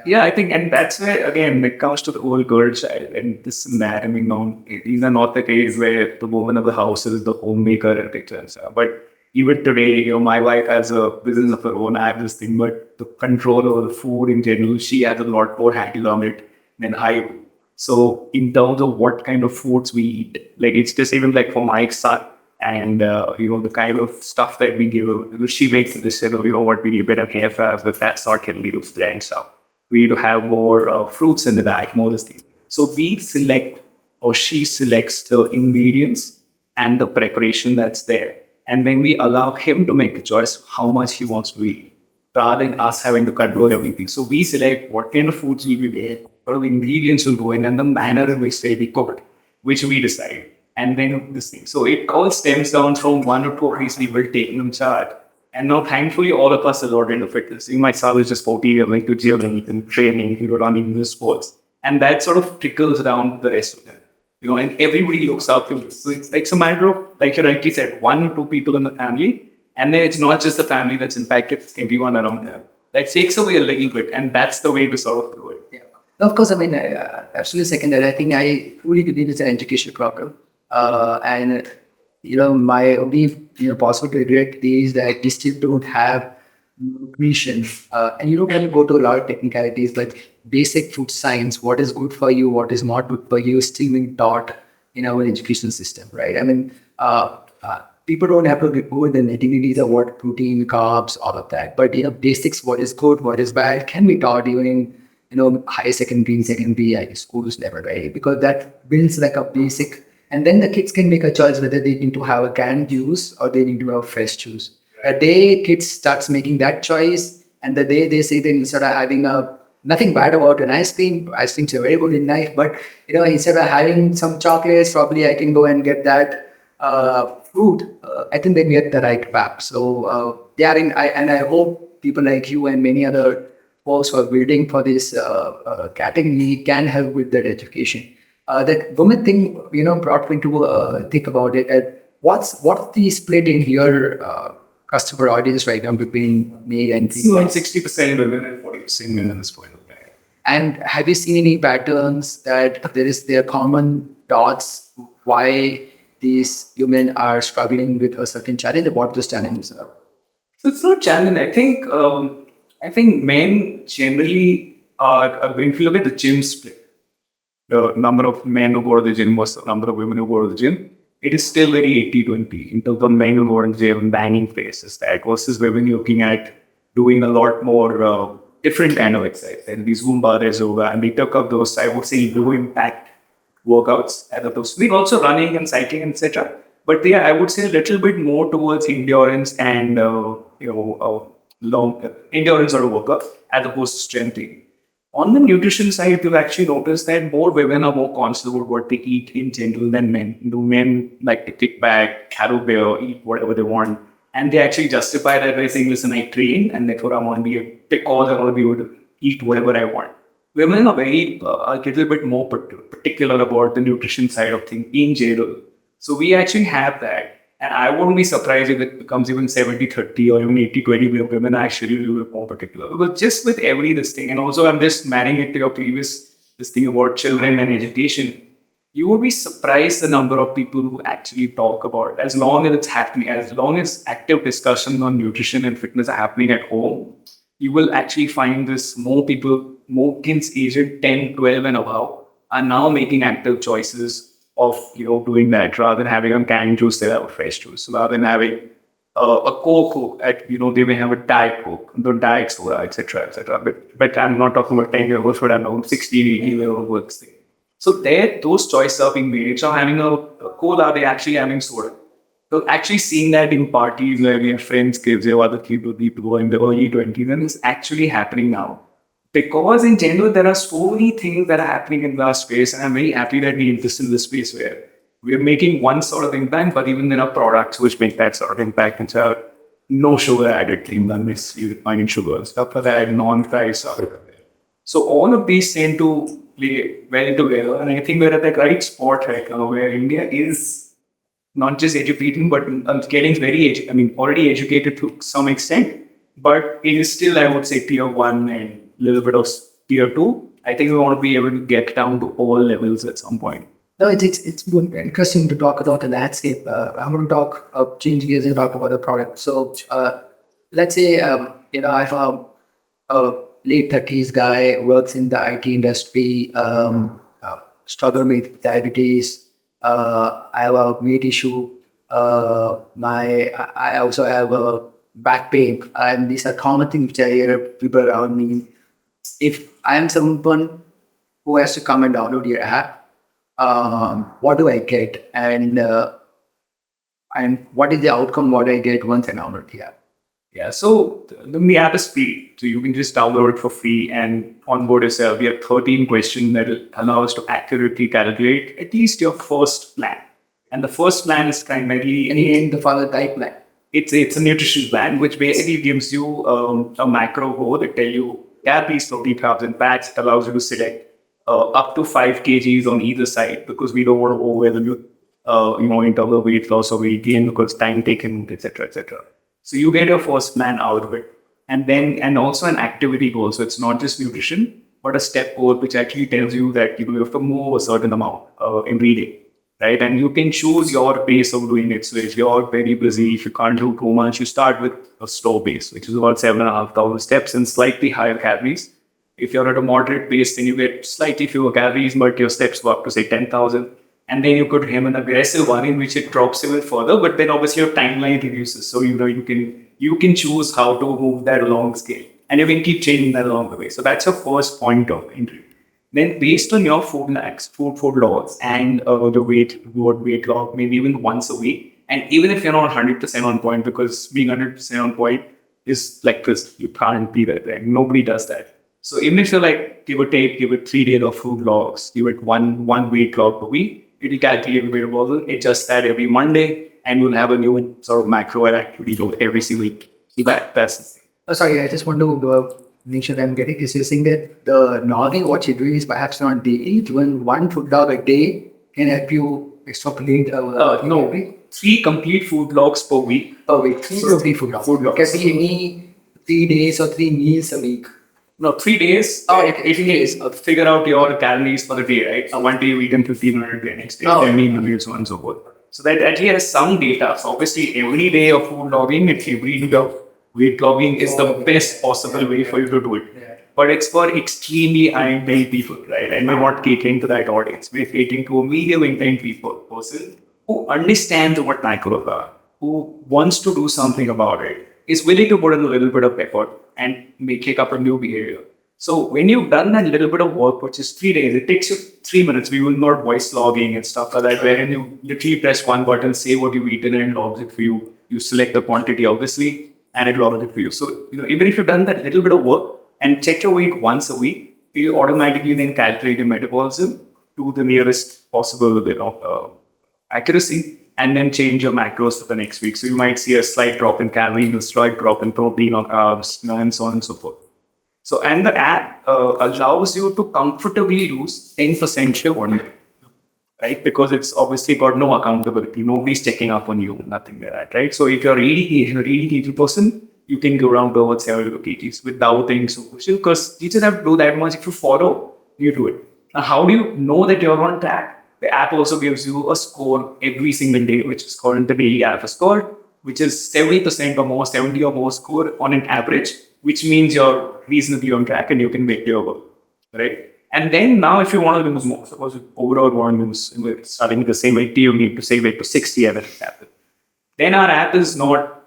Yeah, I think, and that's where, again, it comes to the old girl child and this and that. I mean, these are not the days where the woman of the house is the homemaker and things. But even today, my wife has a business of her own. I have this thing, but the control over the food in general, she has a lot more handle on it than I do. So in terms of what kind of foods we eat, like it's just even like for my son and the kind of stuff that we give. She makes this, what we give it a hair fast, but that's not healthy to and stuff. We need to have more fruits in the diet, more this thing. So we select, or she selects the ingredients and the preparation that's there. And then we allow him to make a choice how much he wants to eat, rather than us having to control everything. So we select what kind of foods we will eat, what are the ingredients will go in, and the manner in which they be cooked, which we decide. And then this thing. So it all stems down from one or two of people taking them charge. And now, thankfully, all of us are lot into fitness. My son is just 40, I'm like to gym and training, running the sports. And that sort of trickles down the rest of them. And everybody looks up to this. So it's a matter of, like you rightly said, one or two people in the family. And then it's not just the family that's impacted, it's everyone around them. That takes away a little bit. And that's the way to sort of do it. Yeah. Of course, I mean, absolutely second that. I think I truly believe it's an education problem. And my only possible regret is that we still don't have nutrition, and you don't have to go to a lot of technicalities, but basic food science, what is good for you, what is not good for you, is still being taught in our education system, right? I mean, people don't have to go in the nitty-gritties of what protein, carbs, all of that, but basics, what is good, what is bad, can be taught even in higher secondary high schools level, right? Because that builds like a basic. And then the kids can make a choice whether they need to have a canned juice or they need to have fresh juice. The day kids starts making that choice, and the day they say they instead of having nothing bad about an ice creams are very good in life, but instead of having some chocolates, probably I can go and get that fruit. I think they get the right path. So I hope people like you and many other folks who are building for this category can help with that education. That woman thing, brought me to think about it. What's the split in your customer audience right now between male and female? 60% women and 40% men at this point of time. And have you seen any patterns that there are common dots why these women are struggling with a certain challenge? What those challenges are? So it's not challenge. I think men generally are, if you look at the gym split, the number of men who go to the gym versus the number of women who go to the gym, it is still very 80-20 in terms of men who go to the gym, banging faces, that versus women looking at doing a lot more different kind of exercise. And these Zumba, there's yoga, and we took up those, I would say, low impact workouts as opposed to, we're also running and cycling, etc. But I would say a little bit more towards endurance and, long endurance sort of workout as opposed to strength training. On the nutrition side, you'll actually notice that more women are more conscious about what they eat in general than men. Men like to kick back, cattle bear, eat whatever they want. And they actually justify that by saying, listen, I train and therefore I want to be because I want to be able to eat whatever I want. Women are a little bit more particular about the nutrition side of things in general. So we actually have that. And I wouldn't be surprised if it becomes even 70-30 or even 80-20 where women are actually a little bit more particular. But just with this thing, and also I'm just marrying it to your previous, this thing about children and education, you would be surprised the number of people who actually talk about it. As long as it's happening, as long as active discussions on nutrition and fitness are happening at home, you will actually find more kids aged 10, 12 and above are now making active choices of doing that rather than having a canned juice, they have a fresh juice. Rather than having a Coke, they may have a Diet Coke, the Diet Soda, etc., etc. But I'm not talking about 10-year-olds, but I'm talking 16, 18-year-olds thing. So those choices are being made. So having a cola, they're actually having soda. So actually seeing that in parties where we have friends, kids, or other people go in the early 20s, and it's actually happening now. Because in general, there are so many things that are happening in our space, and I'm very happy that we exist in this space where we're making one sort of impact, but even there are products which make that sort of impact. And so, no sugar added things, unless you're finding sugar, stuff like that, non-fried stuff. So all of these tend to play well together, and I think we're at the right spot right now where India is not just educating, but getting already educated to some extent, but it is still, I would say, tier one and little bit of tier two. I think we want to be able to get down to all levels at some point. No, it's interesting to talk about the landscape. I'm going to change gears and talk about the product. So let's say, I have a late 30s guy, works in the IT industry, struggle with diabetes. I have a weight issue. I also have a back pain, and these are common things which I hear people around me. If I am someone who has to come and download your app, what do I get, and what is the outcome? What do I get once I download the app? Yeah, so the app is free. So you can just download it for free and onboard yourself. We have 13 questions that will allow us to accurately calculate at least your first plan. And the first plan is primarily In the further type plan. it's a nutrition plan which basically gives you a macro goal that tell you calories, 30,000 fats. It allows you to select up to 5 kgs on either side because we don't want to overwhelm you, in terms of weight loss or weight gain because time taken, etc., etc. So you get your first plan out of it, and also an activity goal. So it's not just nutrition, but a step goal which actually tells you that you have to move a certain amount every day, right? And you can choose your pace of doing it. So if you're very busy, if you can't do too much, you start with a slow pace, which is about 7,500 steps and slightly higher calories. If you're at a moderate pace, then you get slightly fewer calories, but your steps go up to say 10,000. And then you could have an aggressive one in which it drops even further, but then obviously your timeline reduces. So you can choose how to move that along scale, and you can keep changing that along the way. So that's your first point of entry. Then based on your food loss and the weight loss, maybe even once a week, and even if you're not 100% on point, because being 100% on point is like this, you can't be that thing. Nobody does that. So even if you're like, give it 3 days of food loss, give it one weight loss per week, it'll calculate the variable, adjust that every Monday, and you'll have a new sort of macro activity load every single week. So that's the thing. Sorry, I just want to make sure I'm getting this. You're saying that the logging what you do is perhaps not daily. Even one food log a day can help you extrapolate. No, 3 complete food logs per week. Per week. 3 complete food logs. Food logs. Can be any 3 days or 3 meals a week. No, 3 days. Oh, 8 days. Figure out your calories for the day, right? One day you eat 1,500, the next day 1,000, so on and so forth. So that actually has some data. So obviously every day of food logging and every day of weight logging is the best possible way for you to do it. But it's for extremely high-intent people, right? And we're not catering to that audience. We're catering to a medium-intent person who understands what macros are, who wants to do something about it, is willing to put in a little bit of effort and take up a new behavior. So when you've done that little bit of work, which is 3 days, it takes you 3 minutes. We will not voice logging and stuff like that, wherein you literally press one button, say what you've eaten, and it logs it for you. You select the quantity, obviously, and it logs it for you. So even if you've done that little bit of work and check your weight once a week, you automatically then calculate your metabolism to the nearest possible accuracy, and then change your macros for the next week. So you might see a slight drop in calories, a slight drop in protein or carbs, and so on and so forth. So, and the app allows you to comfortably lose 10% your body, right? Because it's obviously got no accountability. Nobody's checking up on you, nothing like that, right? So if you're really kg person, you can go around to about 72 kgs without any supervision, because you just have to do that much. If you follow, you do it. Now, how do you know that you're on track? The app also gives you a score every single day, which is called the daily alpha score, which is 70% or more, 70 or more score on an average, which means you're reasonably on track and you can make your goal, right? And then now if you want to lose more, suppose you overall want to lose, starting with the same weight, you need to say weight to 60 as an example. Then our app is not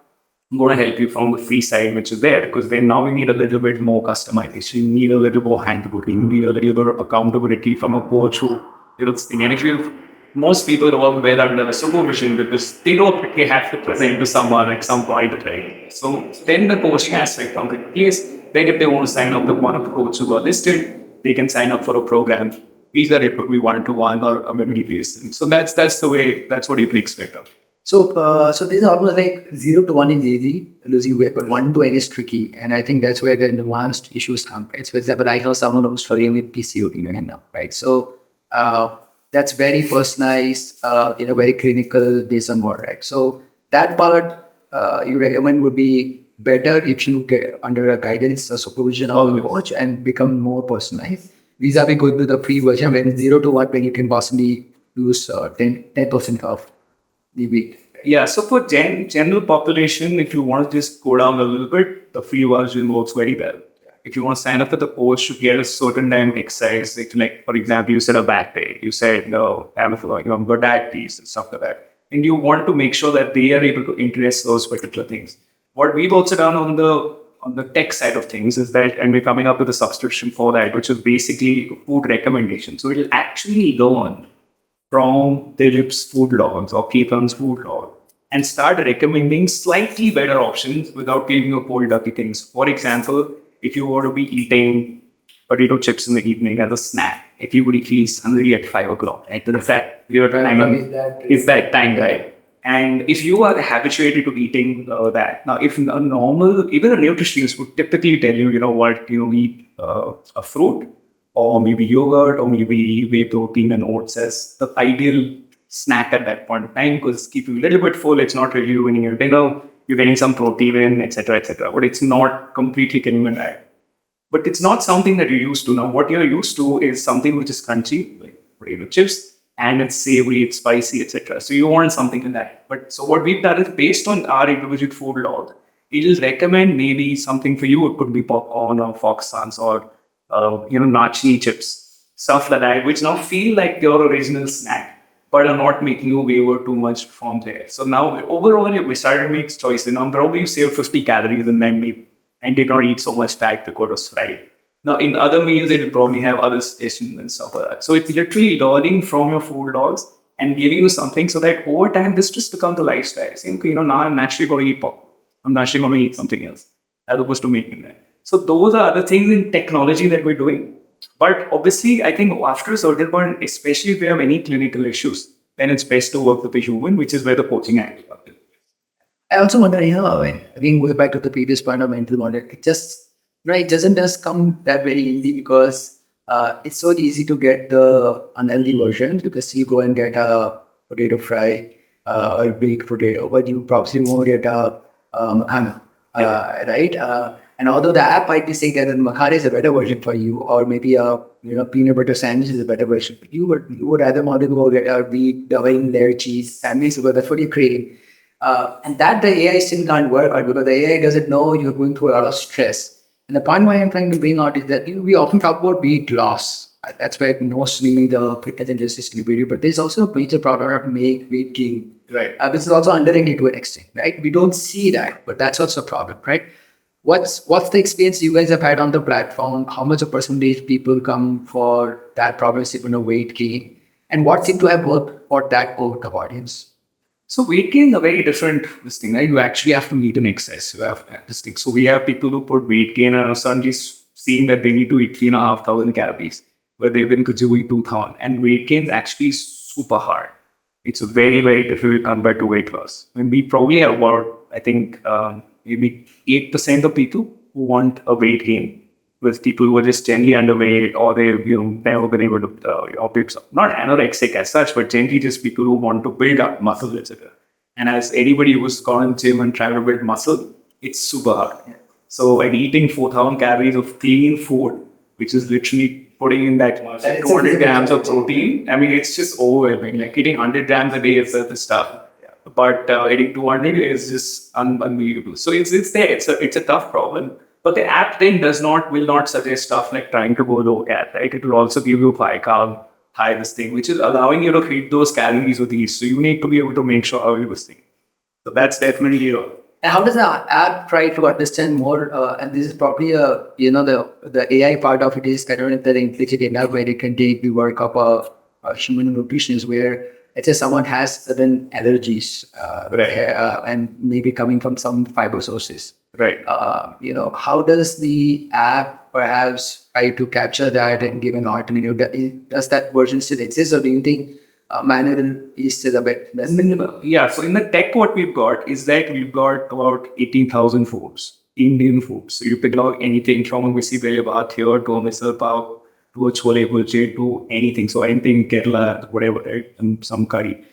going to help you from the free side, which is there, because then now we need a little bit more customization. You need a little more handholding. You need a little bit of accountability from a coach who, and if most people work well under a supervision because they don't really have to present to someone at some point, right? So then the coaching aspect comes in place. Then if they want to sign up with one of the coaches who are listed, they can sign up for a program. Either it would be 1-to-1 or a memory based. So that's the way, that's what you can expect of. So this is almost like 0 to 1 is easy, losing weight, but 1 to N is tricky. And I think that's where the nuanced issues come. It's, for example, I know someone who's struggling with PCOD right now, right? So that's very personalized, very clinical based on what, right? So that part you recommend would be better if you get under a guidance or supervision of a coach and become more personalized. Vis-a-vis going to the free version when 0 to 1, when you can possibly lose 10% of the weight. Yeah, so for general population, if you want to just go down a little bit, the free version works very well. If you want to sign up for the course to get a certain time exercise, like for example, you said a back day, you said no, I'm good at these and stuff like that, and you want to make sure that they are able to interest those particular things. What we've also done on the tech side of things is that, and we're coming up with a subscription for that, which is basically food recommendation. So it'll actually learn from Dilip's food logs or Ketan's food log and start recommending slightly better options without giving you cold ducky things. For example, if you were to be eating potato chips in the evening as a snack, if you would eat hungry at 5 o'clock, right? The fact your timing is that time, right? And if you are habituated to eating that, now if a normal, even a nutritionist would typically tell you, eat a fruit or maybe yogurt or maybe whey protein and oats as the ideal snack at that point of time because keep you a little bit full. It's not really ruining your dinner. You're getting some protein in, etc., etc. But it's not completely killing your diet. But it's not something that you're used to. Now, what you're used to is something which is crunchy, like potato chips, and it's savory, it's spicy, etc. So you want something in that. But so what we've done is based on our individual food log, it'll recommend maybe something for you. It could be popcorn or Fox Suns or nachi chips, stuff like that, which now feel like your original snack, but are not making you waver too much from there. So now overall, we started to make choices. Now probably you save 50 calories and did not eat so much fat because it was fried. Now in other meals, it will probably have other suggestions and stuff like that. So it's literally learning from your food logs and giving you something so that over time, this just becomes a lifestyle. Saying, now I'm naturally going to eat popcorn. I'm naturally going to eat something else as opposed to making that. So those are other things in technology that we're doing. But obviously, I think after a certain point, especially if we have any clinical issues, then it's best to work with a human, which is where the coaching actually comes in. I also wonder, again, going back to the previous point of mental model, it doesn't just come that very easy because it's so easy to get the unhealthy version because you go and get a potato fry or a baked potato, but you probably won't get a ham, right? And although the app might be saying that makhana is a better version for you, or maybe a peanut butter sandwich is a better version for you, but you would rather want to go get a wheat, double layer cheese sandwich because that's what you're craving. And that the AI still can't work out because the AI doesn't know you're going through a lot of stress. And the point why I'm trying to bring out is that we often talk about weight loss. That's where mostly the fitness industry is video, but there's also a major problem of weight gain. Right. This is also underrated to an extent, right? We don't see that, but that's also a problem, right? What's the experience you guys have had on the platform? How much a percentage people come for that progressive weight gain? And what seemed to have worked for that overcome audience? So weight gain is a very different thing, right? You actually have to meet an excess. You have this thing. So we have people who put weight gain and are suddenly seeing that they need to eat 3,500 calories, where they've been consuming 2,000. And weight gain is actually super hard. It's very, very difficult compared to weight loss. I mean, we probably have about, I think, maybe 8% of people who want a weight gain, with people who are just generally underweight or they've never been able to not anorexic as such, but generally just people who want to build up muscle, etc. And as anybody who's gone in the gym and tried to build muscle, it's super hard. Yeah. So and eating 4,000 calories of clean food, which is literally putting in that 200 grams of protein, I mean, it's just overwhelming. Like eating 100 grams a day is the stuff. But eating 200 is just unbelievable. So it's there. It's a tough problem. But the app then will not suggest stuff like trying to go low cat, right? It will also give you high carb, high this thing, which is allowing you to feed those calories with ease. So you need to be able to make sure how you're listening. So that's definitely And how does the app try to understand more? And this is probably the AI part of it is kind of the implicit enough where it can take the work of a human nutritionist where let's say someone has certain allergies, and maybe coming from some fiber sources. Right. How does the app perhaps try to capture that and give an alternative? Does that version still exist, or do you think manual is still a bit less? Yeah. So in the tech, what we've got is that we've got about 18,000 foods, Indian foods. So you pick out anything from a visi bele bhat here to a misal pav to a chole kulche to anything. So anything Kerala, whatever, right? And some curry.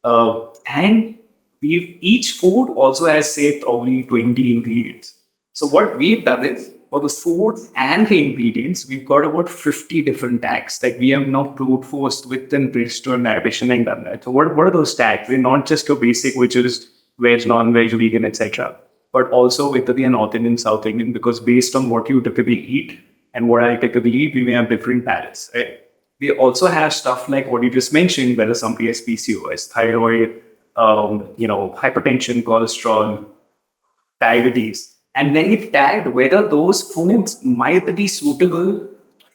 And each food also has, say, only 20 ingredients. So what we've done is, for the food and the ingredients, we've got about 50 different tags that we have now brute forced within registered addition and done that. So what are those tags? They're not just your basic, which is veg, non-veg, vegan, etc. but also with the North Indian, South Indian, because based on what you typically eat and what I typically eat, we may have different palates, right? We also have stuff like what you just mentioned, whether somebody has PCOS, thyroid, hypertension, cholesterol, diabetes. And then it tagged whether those foods might be suitable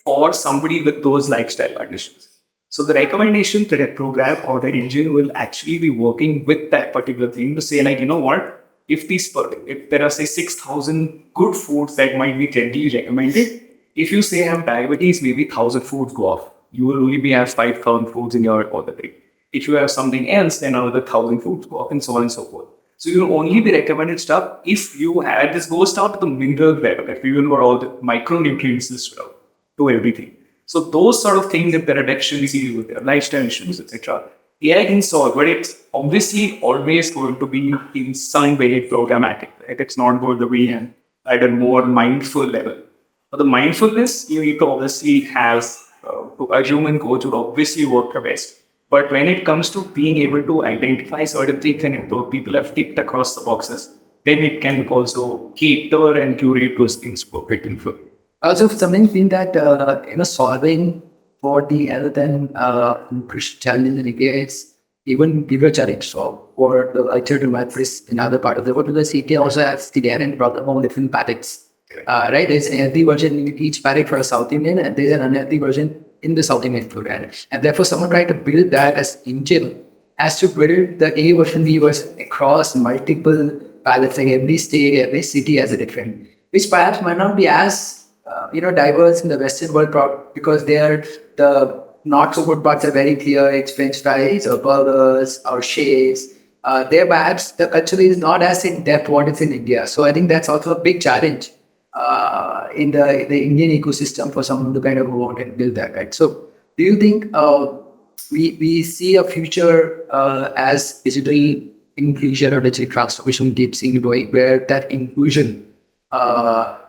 for somebody with those lifestyle conditions. So the recommendation to the program or the engine will actually be working with that particular thing to say, like, you know what, if there are say 6,000 good foods that might be generally recommended, if you say have diabetes, maybe 1,000 foods go off. You will only have 5,000 foods in your order day. If you have something else, then another 1,000 foods go off, and so on and so forth. So you will only be recommended stuff if you had this goes down to the mineral level, if you know all the micronutrients to everything. So those sort of things, if there are deficiencies with their lifestyle issues, etc., AI can solve, but it's obviously always going to be in some way programmatic. Right? It's not going to be at a more mindful level. For the mindfulness, you need to obviously have a human coach would obviously work the best. But when it comes to being able to identify certain things and if those people have ticked across the boxes, then it can also cater and curate those things perfectly. Also, something been that solving for the health and nutrition challenge in India is even bigger challenge. So for the alternative mattress in other part of the world, the city also has the inherent problem of different paddocks. Right, there's a healthy version in each paddock for a South Indian, and there's an unhealthy version in the South Indian food. And therefore, someone trying to build that as engine has to build the A version, B version across multiple pallets. Like every state, every city has a different, which perhaps might not be as diverse in the Western world because the not so good parts are very clear. It's French fries or burgers or shakes. There perhaps the culture is not as in depth what it's in India. So I think that's also a big challenge in the Indian ecosystem for someone to kind of go out and build that, right? So do you think we see a future as digital inclusion or digital transformation keeps going where that inclusion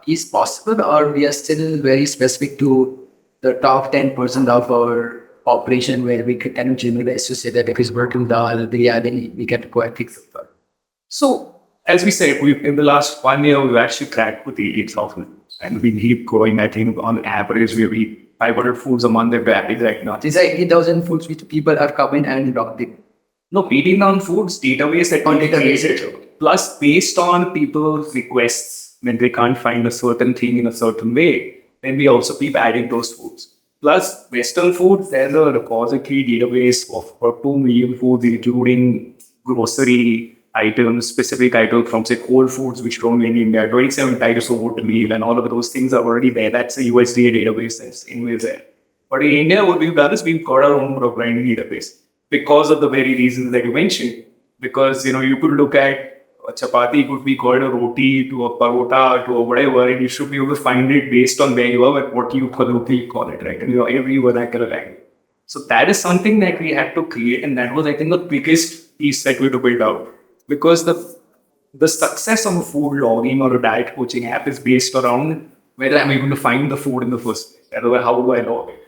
is possible, or we are still very specific to the top 10% of our population where we can kind of generalize to say that if it's working dal, we can go and fix it. So as we said, in the last 1 year, we've actually cracked with the 8,000. And we keep growing. I think on average, we eat 500 foods a month if we're right now. These are 8,000 foods which people are coming and adopting. No, beating down foods, database that we created. Plus, based on people's requests, when they can't find a certain thing in a certain way, then we also keep adding those foods. Plus, Western foods, there's a repository database of 2 million foods, including grocery items, specific items from, say, cold foods, which grown in India, 27 types of oatmeal, and all of those things are already there. That's a USDA database that's anyway there. But in India, what we've done is we've got our own proprietary database because of the very reasons that you mentioned. Because, you could look at a chapati could be called a roti to a parota to a whatever, and you should be able to find it based on where you are and what you colloquially call it, right? And every vernacular language. So that is something that we had to create, and that was, I think, the biggest piece that we had to build out. Because the success of a food logging or a diet coaching app is based around whether I'm able to find the food in the first place. Otherwise, how do I log it?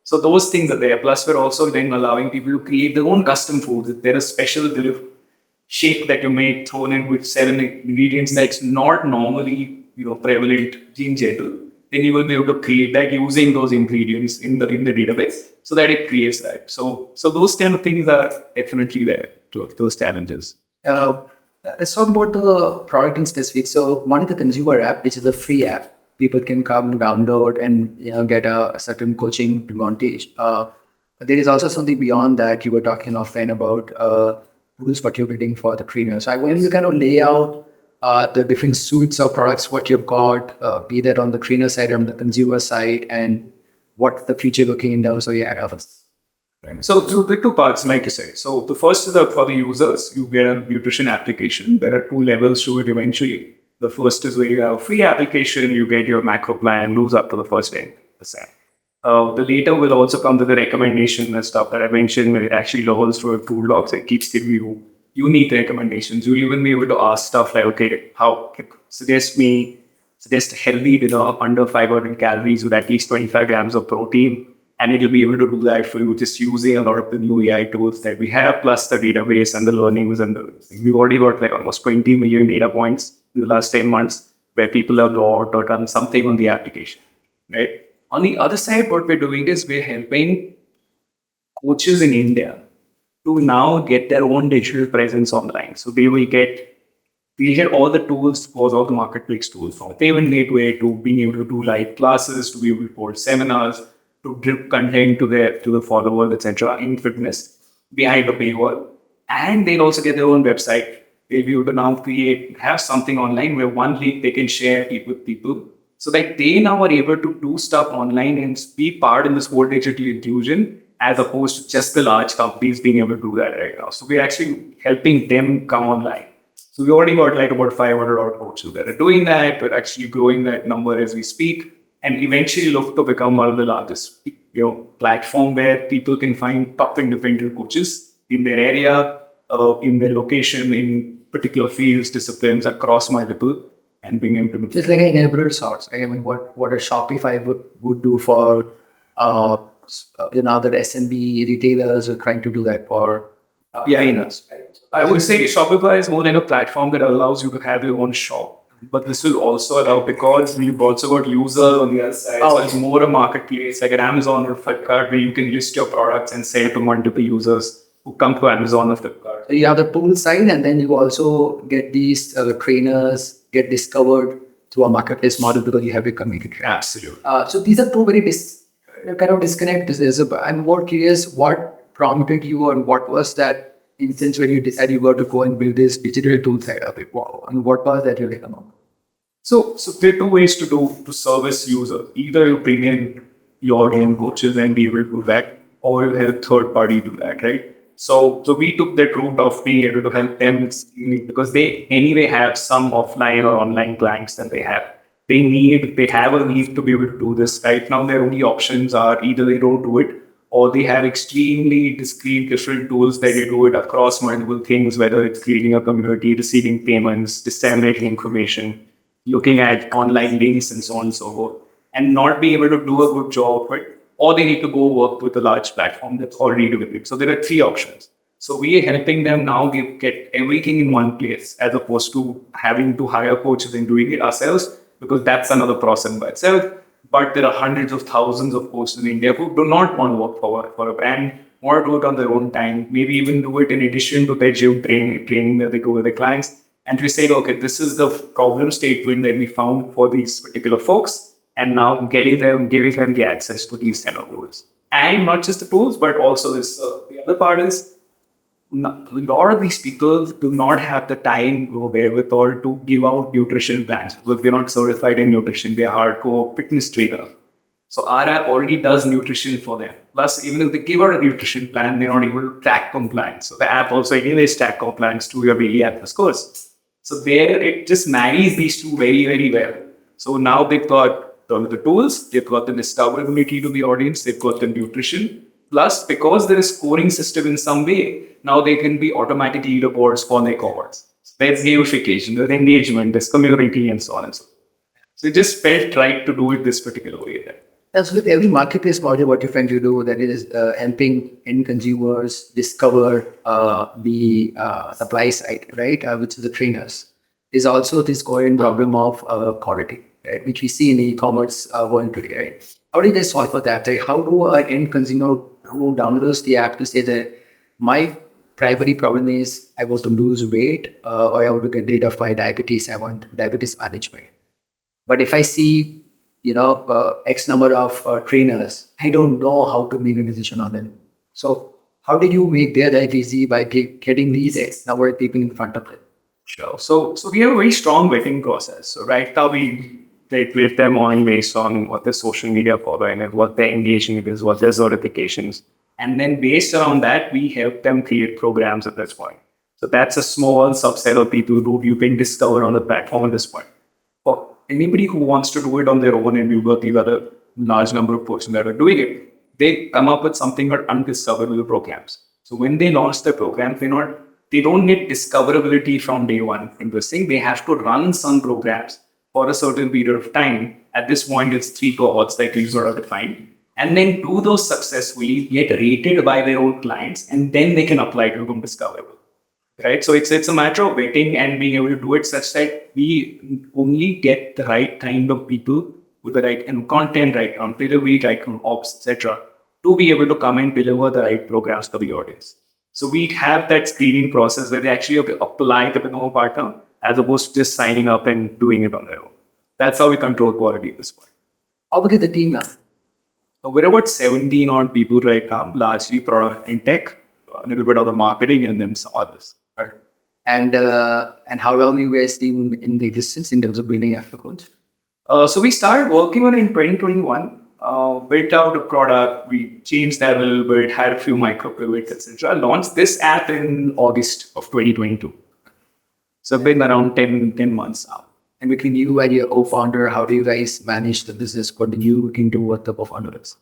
So those things are there. Plus, we're also then allowing people to create their own custom foods. If there is a special shake that you make thrown in with 7 ingredients that's not normally prevalent in general, then you will be able to create that using those ingredients in the database so that it creates that. So those kind of things are definitely there to those challenges. Let's talk about the product in specific. So one is the consumer app, which is a free app. People can come download and get a certain coaching advantage. There is also something beyond that. You were talking offline about tools what you're building for the trainer. So I want you to kind of lay out the different suites of products, what you've got, be that on the trainer side or on the consumer side, and what the future looking in terms of Right. So the two parts, like you said. So the first is for the users, you get a nutrition application. There are 2 levels to it eventually. The first is where you have a free application, you get your macro plan, lose up to the first 10%. The later will also come to the recommendation and stuff that I mentioned, where it actually levels to a toolbox and keeps giving you unique recommendations. You'll even be able to ask stuff like, okay, how suggest a healthy dinner under 500 calories with at least 25 grams of protein. And it will be able to do that for you just using a lot of the new AI tools that we have, plus the database and the learnings. And we've already got like almost 20 million data points in the last 10 months where people have bought or done something on the application, right? On the other side, what we're doing is we're helping coaches in India to now get their own digital presence online. So we get all the tools, all the marketplace tools, from payment gateway to being able to do live classes, to be able to hold seminars, to drip content to the followers, etc. in fitness behind the paywall. And they'll also get their own website. They'll be able to now have something online where one link they can share it with people. So that they now are able to do stuff online and be part in this whole digital inclusion, as opposed to just the large companies being able to do that right now. So we're actually helping them come online. So we already got like about 500 odd coaches that are doing that. We're actually growing that number as we speak, and eventually look to become one of the largest, platform where people can find top independent coaches in their area, in their location, in particular fields, disciplines across multiple, and being able to. Just like an enabler sorts. I mean, what a Shopify would do for other SMB retailers are trying to do that for trainers. I would say Shopify is more like a platform that allows you to have your own shop. But this will also allow, because you've also got users on the other side. So it's more a marketplace like an Amazon or Flipkart, where you can list your products and sell to multiple users who come to Amazon or Flipkart. So you have the pool side, and then you also get these trainers get discovered through a marketplace model because you have your community. Absolutely. So these are two very kind of disconnected. I'm more curious what prompted you, and what was that instance when you decided you were to go and build this digital tool side of it? And what was that you come up? So there are two ways to service users. Either you bring in your own coaches and be able to do that, or you help third party do that, right? So we took that route of being able to help them, because they anyway have some offline or online clients that they have. They have a need to be able to do this. Right now, their only options are either they don't do it, or they have extremely discrete different tools that they do it across multiple things, whether it's creating a community, receiving payments, disseminating information, looking at online links, and so on and so forth, and not being able to do a good job of it, or they need to go work with a large platform that's already doing it. So there are three options. So we are helping them now get everything in one place, as opposed to having to hire coaches and doing it ourselves, because that's another process by itself. But there are hundreds of thousands of coaches in India who do not want to work for a brand, want to do it on their own time, maybe even do it in addition to their gym training that they go with their clients. And we say, okay, this is the problem statement that we found for these particular folks, and now giving them the access to these kind of tools. And not just the tools, but also this. The other part is, a lot of these people do not have the time or wherewithal to give out nutrition plans, because they're not certified in nutrition. They're hardcore fitness trainer. So our app already does nutrition for them. Plus, even if they give out a nutrition plan, they're not able to track compliance. So the app also anyways track compliance to your daily app course. So there, it just marries these two very, very well. So now they've got the tools, they've got the discoverability to the audience, they've got the nutrition. Plus, because there is scoring system in some way, now they can be automatic leaderboards for their cohorts. So there's gamification, there's engagement, there's community, and so on and so forth. So it just felt right to do it this particular way. As with every marketplace model, what you're trying to do, that is helping end consumers discover the supply side, right, which is the trainers, is also this growing problem of quality, right, which we see in the e-commerce world today, right? How do you guys solve for that? Right? How do an end consumer who downloads the app to say that my primary problem is I want to lose weight, or I want to get rid of my diabetes, I want diabetes management. But if I see, X number of trainers, I don't know how to make a decision on them. So how did you make their life easy by getting these X number of people in front of them? Sure. So we have a very strong vetting process. So right now we rate them on based on what their social media following is, what their engagement is, what their certifications. And then based around that, we help them create programs at this point. So that's a small subset of people who you can discover on the platform at this point. For anybody who wants to do it on their own, and we've got these other large number of persons that are doing it, they come up with something called undiscoverable programs. So when they launch the program, they don't get discoverability from day one. Interesting. They have to run some programs for a certain period of time. At this point, it's 3 cohorts that we sort of define, and then do those successfully, get rated by their own clients, and then they can apply to become discoverable. right? So it's a matter of waiting and being able to do it such that we only get the right kind of people with the right and content, right on delivery, right on ops, etc., to be able to come and deliver the right programs to the audience. So we have that screening process where they actually apply to become a partner as opposed to just signing up and doing it on their own. That's how we control quality at this point. How big is the team now? So we're about 17 odd people right now, largely product and tech, a little bit of the marketing, and then some others. Right. And how long you guys been in the existence in terms of building Aftercoach? So we started working on it in 2021, built out a product, we changed that a little bit, had a few micro pivots, etc. Launched this app in August of 2022. So it's been around 10 months now. And between you and your co-founder, how do you guys manage the business? What do you look into what the co-founder is?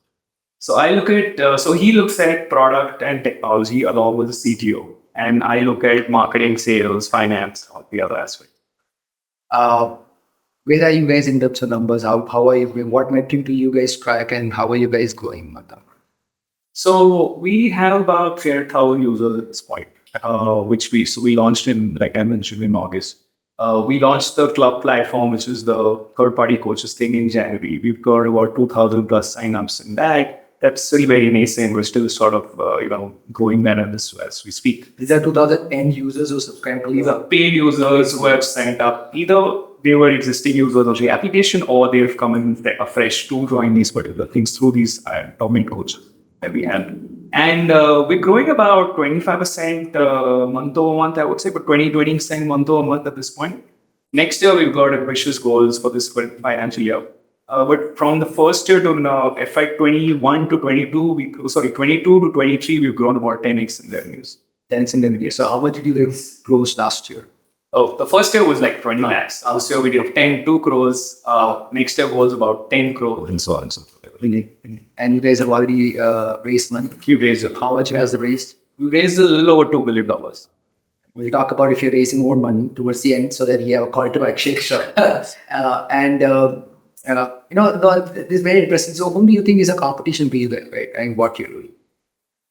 So I look at, so he looks at product and technology along with the CTO. And I look at marketing, sales, finance, all the other aspects. Where are you guys in terms of numbers? How are you? What metric do you guys track, and how are you guys going, Madam? So we have about 3,000 users at this point, which we launched in, like I mentioned, in August. We launched the club platform, which is the third-party coaches thing, in January. We've got about 2,000 plus signups in that. That's still very nascent. We're still sort of, growing that as we speak. These are 2,000 end users who subscribe to These you. are paid users who have signed up. Either they were existing users of the application or they've come in afresh to join these particular things through these domain coaches that we have. And we're growing about 25% month over month, I would say, but 20% month over month at this point. Next year, we've got ambitious goals for this financial year. But from the first year to now, FY 21 to 22, 22 to 23, we've grown about 10x in revenues. 10x in revenue. So how much did you guys close last year? Oh, the first year was like 20 lakhs. Last year we did 2 crores. Next year was about 10 crores and so on and so forth. And you guys have already raised money. You raised How much you guys have raised? We raised a little over $2 billion. We'll talk about if you're raising more money towards the end so that we have a call to action. Sure. This is very interesting. So whom do you think is a competition for you there, right? And what you're doing?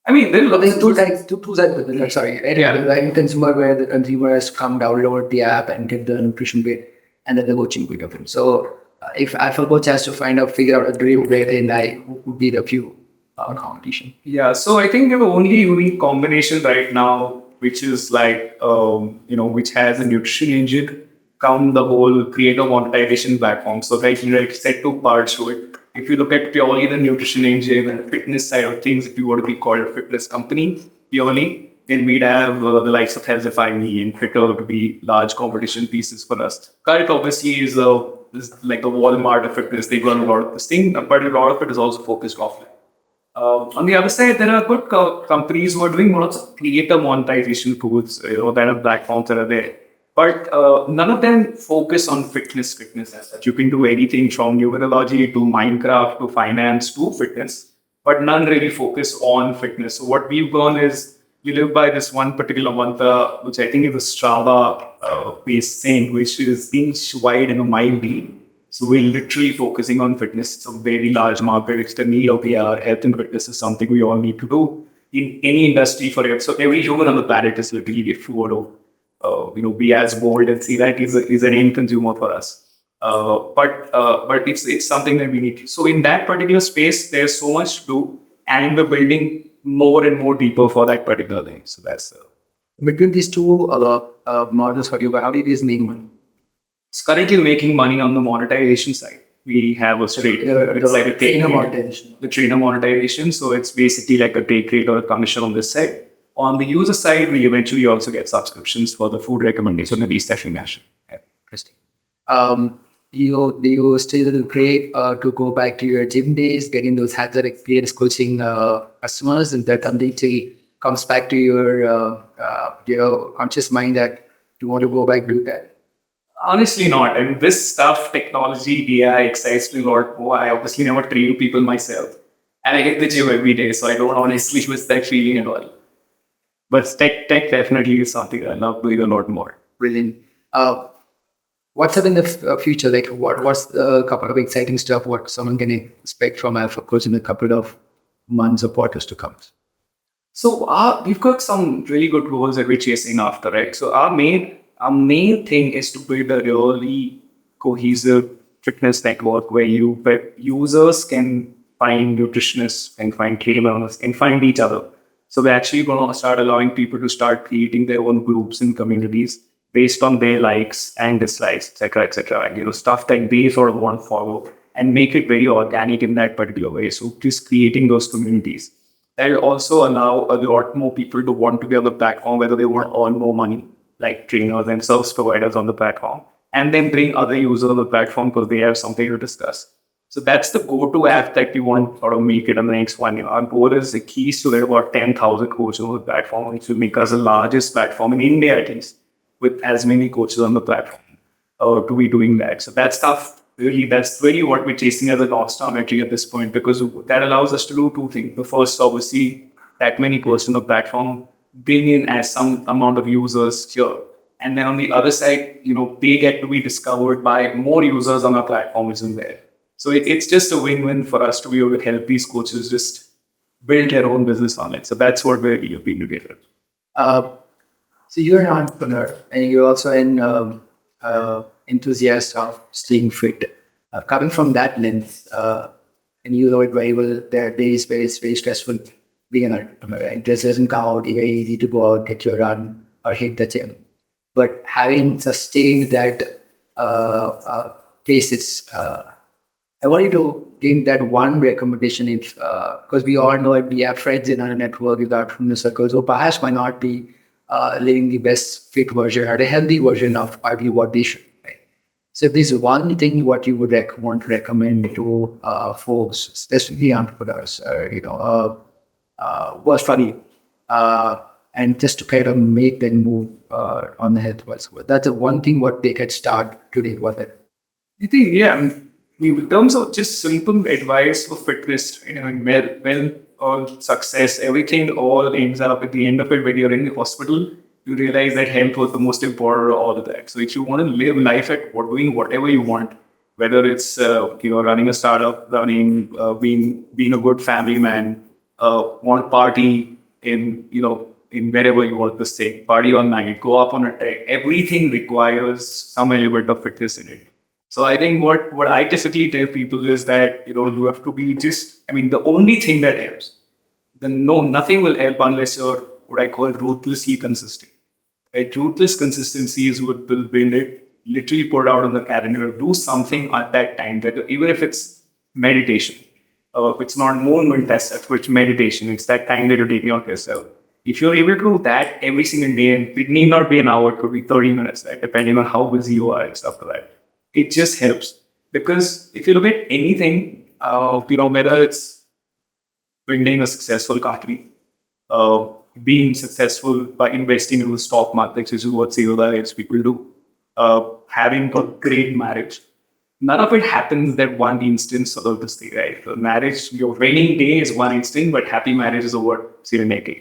I mean, there's two sides to business, sorry. Right? Yeah. The consumer, where the consumer has come download the app and get the nutrition bit, and then the coaching bit of it. So if Aftercoach has to figure out a dream where they lie, who would be the few competition? Yeah, so I think the only unique combination right now, which is like, which has a nutrition engine, come the whole creator monetization platform. So like set two parts to it. If you look at purely the nutrition engine and the fitness side of things, if you were to be called a fitness company purely, then we'd have the likes of Healthify and Fitter to be large competition pieces for us. Current obviously is like the Walmart of fitness. They run a lot of this thing, but a lot of it is also focused offline. On the other side, there are good companies who are doing lots of creator monetization tools, that are platforms that are there. But none of them focus on fitness as such. You can do anything from numerology to Minecraft to finance to fitness, but none really focus on fitness. So what we've done is we live by this one particular mantra, which I think is a Strava-based saying, which is inch wide and a mile deep. So we're literally focusing on fitness. It's a very large market. It's the need of the hour. Health and fitness is something we all need to do in any industry for it. So every human on the planet is literally, if you were to be as bold and see that is an end consumer for us. But it's something that we need to. So in that particular space, there's so much to do, and we're building more and more deeper for that particular thing. So that's between these two models for you, how do you guys make money? It's currently making money on the monetization side. We have a straight, it's like a trainer monetization. The trainer monetization. So it's basically like a take rate or a commission on this side. On the user side, we eventually also get subscriptions for the food recommendation and these session matching. Yeah. Interesting. Do you still crave to go back to your gym days, getting those hands-on experience coaching customers, and that completely comes back to your conscious mind that you want to go back do that? Honestly, not. I mean, this stuff, technology, AI excites me a lot more. I obviously never train people myself, and I hit the gym every day, so I don't honestly miss that feeling at all. But tech definitely is something I love doing a lot more. Brilliant. What's up in the future? Like, what's a couple of exciting stuff? What someone can expect from Aftercoach in a couple of months or quarters to come? So we've got some really good goals that we're chasing after, right? So our main thing is to build a really cohesive fitness network where users can find nutritionists, can find trainers, can find each other. So we're actually going to start allowing people to start creating their own groups and communities based on their likes and dislikes, etc., and stuff that they sort of want to follow, and make it very organic in that particular way. So just creating those communities. That'll also allow a lot more people to want to be on the platform, whether they want to earn more money, like trainers and service providers on the platform, and then bring other users on the platform because they have something to discuss. So that's the go-to app that we want to sort of make it in the next 1 year. Our goal is the keys to get about 10,000 coaches on the platform, which will make us the largest platform in India, at least, with as many coaches on the platform to be doing that. So that stuff that's really what we're chasing as a North Star metric at this point, because that allows us to do two things. The first, obviously, that many coaches on the platform bring in as some amount of users here. And then on the other side, they get to be discovered by more users on our platform isn't there. So it's just a win-win for us to be able to help these coaches just build their own business on it. So that's what we're being together. Uh, so you're an entrepreneur and you're also an enthusiast of staying fit. Coming from that lens, and you know it very well, there are days where it's very stressful being an entrepreneur. Right? It just doesn't come out very easy to go out, get your run, or hit the gym. But having sustained that cases, I want you to give that one recommendation if, because we all know it, we have friends in our network, we've got from the circles who perhaps might not be living the best fit version or the healthy version of probably what they should. Right? So if there's one thing what you would want to recommend to folks, especially entrepreneurs, was funny, and just to kind of make them move on the health wise. That's the one thing what they can start today with it. I think, yeah, in terms of just simple advice for fitness, or success, everything all ends up at the end of it when you're in the hospital. You realize that health was the most important of all of that. So if you want to live life doing whatever you want, whether it's running a startup, being a good family man, want to party in wherever you want to stay, party all night, go up on a trek, everything requires some element of fitness in it. So I think what I typically tell people is that you have to be the only thing that helps. Nothing will help unless you're what I call ruthlessly consistent. Right? Ruthless consistency is what will build it. Literally put out on the calendar, do something at that time. That even if it's meditation, it's not movement as such, but it's meditation. It's that time that you're taking out yourself. If you're able to do that every single day, and it need not be an hour, it could be 30 minutes, right? Depending on how busy you are and stuff like that. It just helps. Because if you look at anything, whether it's building a successful company, being successful by investing in the stock market, which is what sales people do, having a great marriage. None of it happens that one instance of this thing, right? The marriage, your wedding day is one instant, but happy marriage is over making.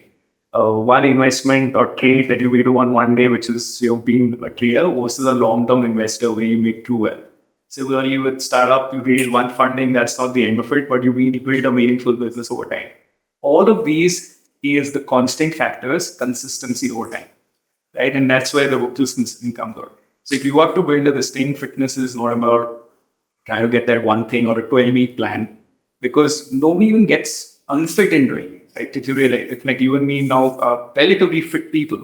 One investment or trade that you will do on one day, which is being a trader versus a long-term investor where you make true wealth. Similarly, with startup, you raise one funding, that's not the end of it, but you really build a meaningful business over time. All of these is the constant factors, consistency over time, right? And that's where the consistency comes out. So if you want to build a distinct fitness, is not about trying to get that one thing or a 12-week plan, because nobody even gets unfit in doing it. Right? If you realize, it's like you and me now, relatively fit people.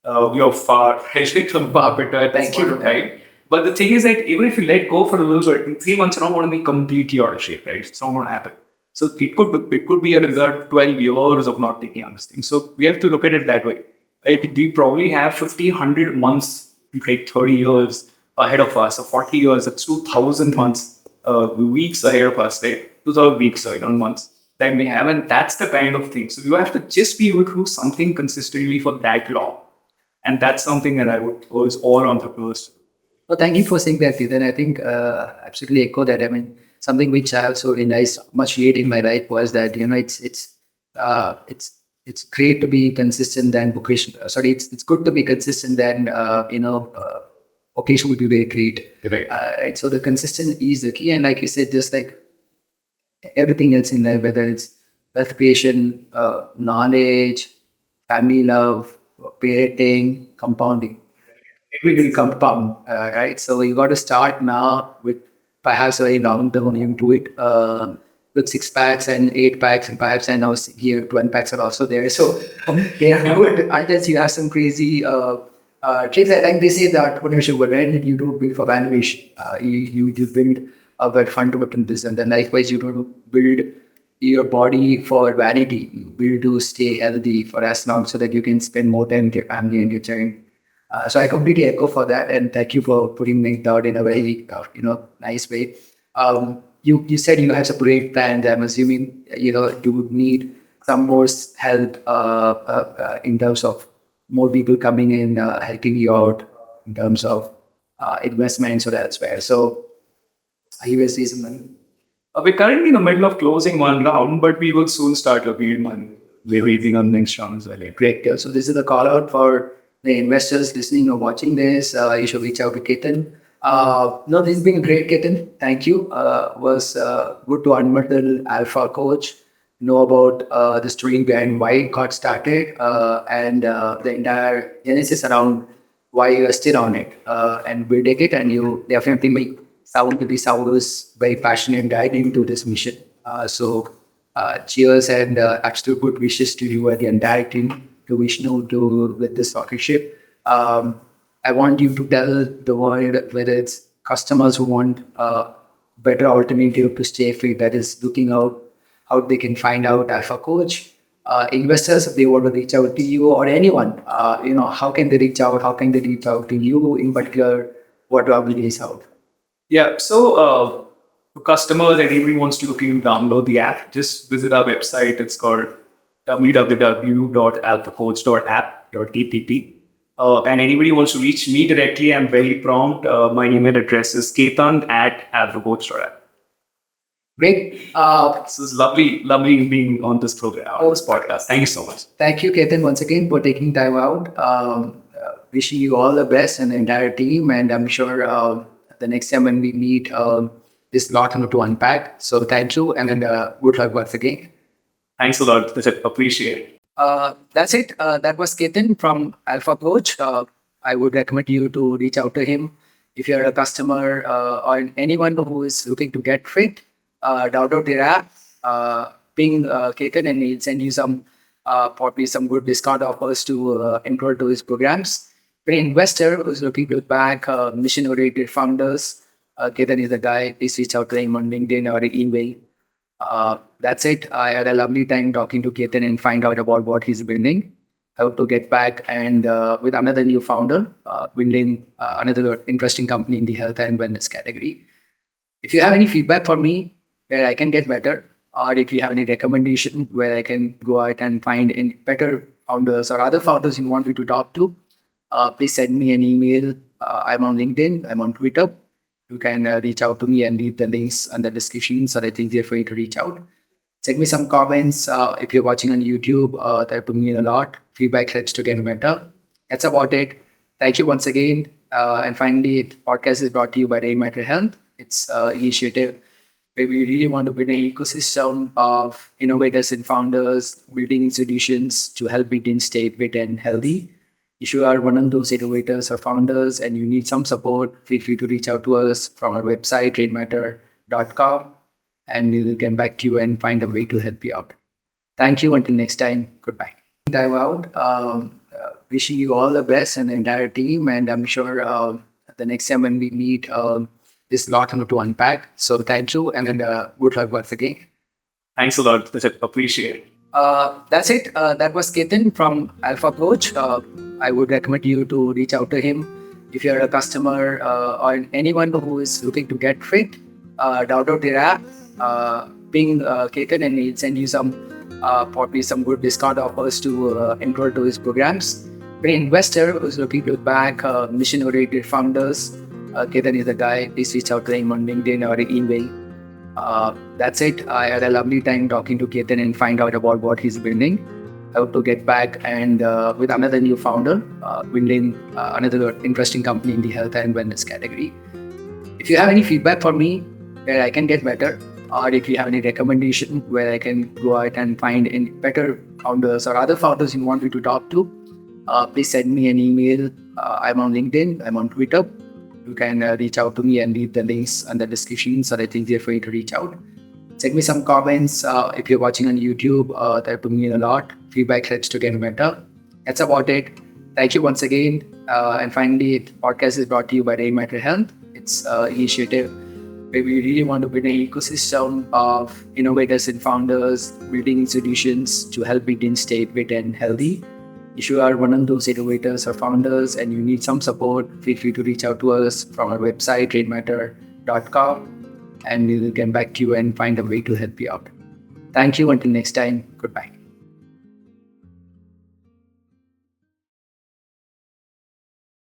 We are far better at Thank you. right? But the thing is that even if you let go for a little bit, in 3 months, you're not going to be completely out of shape, right? It's not going to happen. So it could be a result 12 years of not taking on this thing. So we have to look at it that way. Right? We probably have 50, 100 months, like 30 years ahead of us, or 40 years, that's 2,000 months, weeks ahead of us, right? 2,000 weeks, sorry, not months. That we have, and that's the kind of thing. So you have to just be able to do something consistently for that long. And that's something that I would urge all entrepreneurs. Well, thank you for saying that, Ketan. I think absolutely echo that. I mean, something which I also realized much late in my life was that it's great to be consistent than vocational. Sorry, it's good to be consistent than occasion would be very great. Right. Right. So the consistency is the key, and like you said, just like everything else in life, whether it's wealth creation, knowledge, family love, parenting, compounding. It will compound, right? So you got to start now with perhaps very long term. You do it with 6 packs and 8 packs, and perhaps I know here 12 packs are also there. So yeah, good. Unless you have some crazy tricks. I think they say that entrepreneurship will end. You don't build for valuation. You build a very fundamental business, and likewise you don't build your body for vanity. You build to stay healthy for as long so that you can spend more time with your family and your children. So I completely echo for that, and thank you for putting it out in a very nice way. You said you have some great plans. I'm assuming you would need some more help in terms of more people coming in helping you out in terms of investments or elsewhere. So you will see some money. We're currently in the middle of closing one round, but we will soon start looking at one. We're raising on next round as well. Great. So this is a call out for the investors listening or watching this. You should reach out to Ketan. No, this has been great, Ketan. Thank you. Was good to unmute the Alpha coach, know about the story behind why it got started and the entire genesis around why you are still on it and building it. And you definitely make sound to be sounders very passionate guide into this mission. Cheers and absolute good wishes to you and the entire team, to Vishnu, to with this partnership. I want you to tell the world whether it's customers who want a better alternative to stay fit, that is looking out how they can find out Alpha Coach. Investors, if they want to reach out to you or anyone, how can they reach out? How can they reach out to you in particular? What are we reach out? Yeah, so for customers, anybody wants to download the app, just visit our website. It's called www.alphacoach.app.tpp. And anybody wants to reach me directly, I'm very prompt. My email address is ketan@alphacoach.app. Great. This is lovely being on this program, on this podcast. Thank you so much. Thank you, Ketan, once again for taking time out. Wishing you all the best and the entire team. And I'm sure the next time when we meet, this lot to unpack. So thank you, and then good luck once again. Thanks a lot. Appreciate it. That's it. That was Ketan from Alpha Coach. I would recommend you to reach out to him if you're a customer or anyone who is looking to get fit. Download their app, ping Ketan, and he'll send you probably some good discount offers to enroll to his programs. For an investor who's looking to back mission-oriented founders, Ketan is the guy. Please reach out to him on LinkedIn or email. That's it. I had a lovely time talking to Ketan and find out about what he's building. I hope to get back and with another new founder, building another interesting company in the health and wellness category. If you have any feedback for me where I can get better, or if you have any recommendation where I can go out and find any better founders or other founders you want me to talk to, please send me an email. I'm on LinkedIn. I'm on Twitter. You can reach out to me and leave the links in the description so that it's easier for you to reach out. Send me some comments if you're watching on YouTube. That would mean a lot. Feedback helps to get better. That's about it. Thank you once again. And finally, the podcast is brought to you by Rainmatter Health. It's an initiative where we really want to build an ecosystem of innovators and founders, building institutions to help Indians stay fit and healthy. If you are one of those innovators or founders and you need some support, feel free to reach out to us from our website, reimagining.com, and we will get back to you and find a way to help you out. Thank you. Until next time, goodbye. Time out. Wishing you all the best and the entire team. And I'm sure the next time when we meet, this lot to unpack. So thank you, and then good luck once again. Thanks a lot. Appreciate it. That's it. That was Ketan from Alpha Coach. I would recommend you to reach out to him if you're a customer or anyone who is looking to get fit. Download their app, ping Ketan, and he'll send you probably some good discount offers to enroll to his programs. For an investor who's looking to back mission-oriented founders, Ketan is the guy. Please reach out to him on LinkedIn or email. That's it. I had a lovely time talking to Ketan and find out about what he's building. I hope to get back and with another new founder, building another interesting company in the health and wellness category. If you have any feedback for me where I can get better, or if you have any recommendation where I can go out and find any better founders or other founders you want me to talk to, please send me an email. I'm on LinkedIn, I'm on Twitter. You can reach out to me and leave the links and the description so that it's easier for you to reach out. Send me some comments if you're watching on YouTube. That would mean a lot. Feedback helps to get better. That's about it. Thank you once again. And finally, the podcast is brought to you by Rainmatter Health. It's an initiative where we really want to build an ecosystem of innovators and founders building solutions to help Indians stay fit and healthy. If you are one of those innovators or founders and you need some support, feel free to reach out to us from our website, reimagining.com, and we will get back to you and find a way to help you out. Thank you. Until next time, goodbye.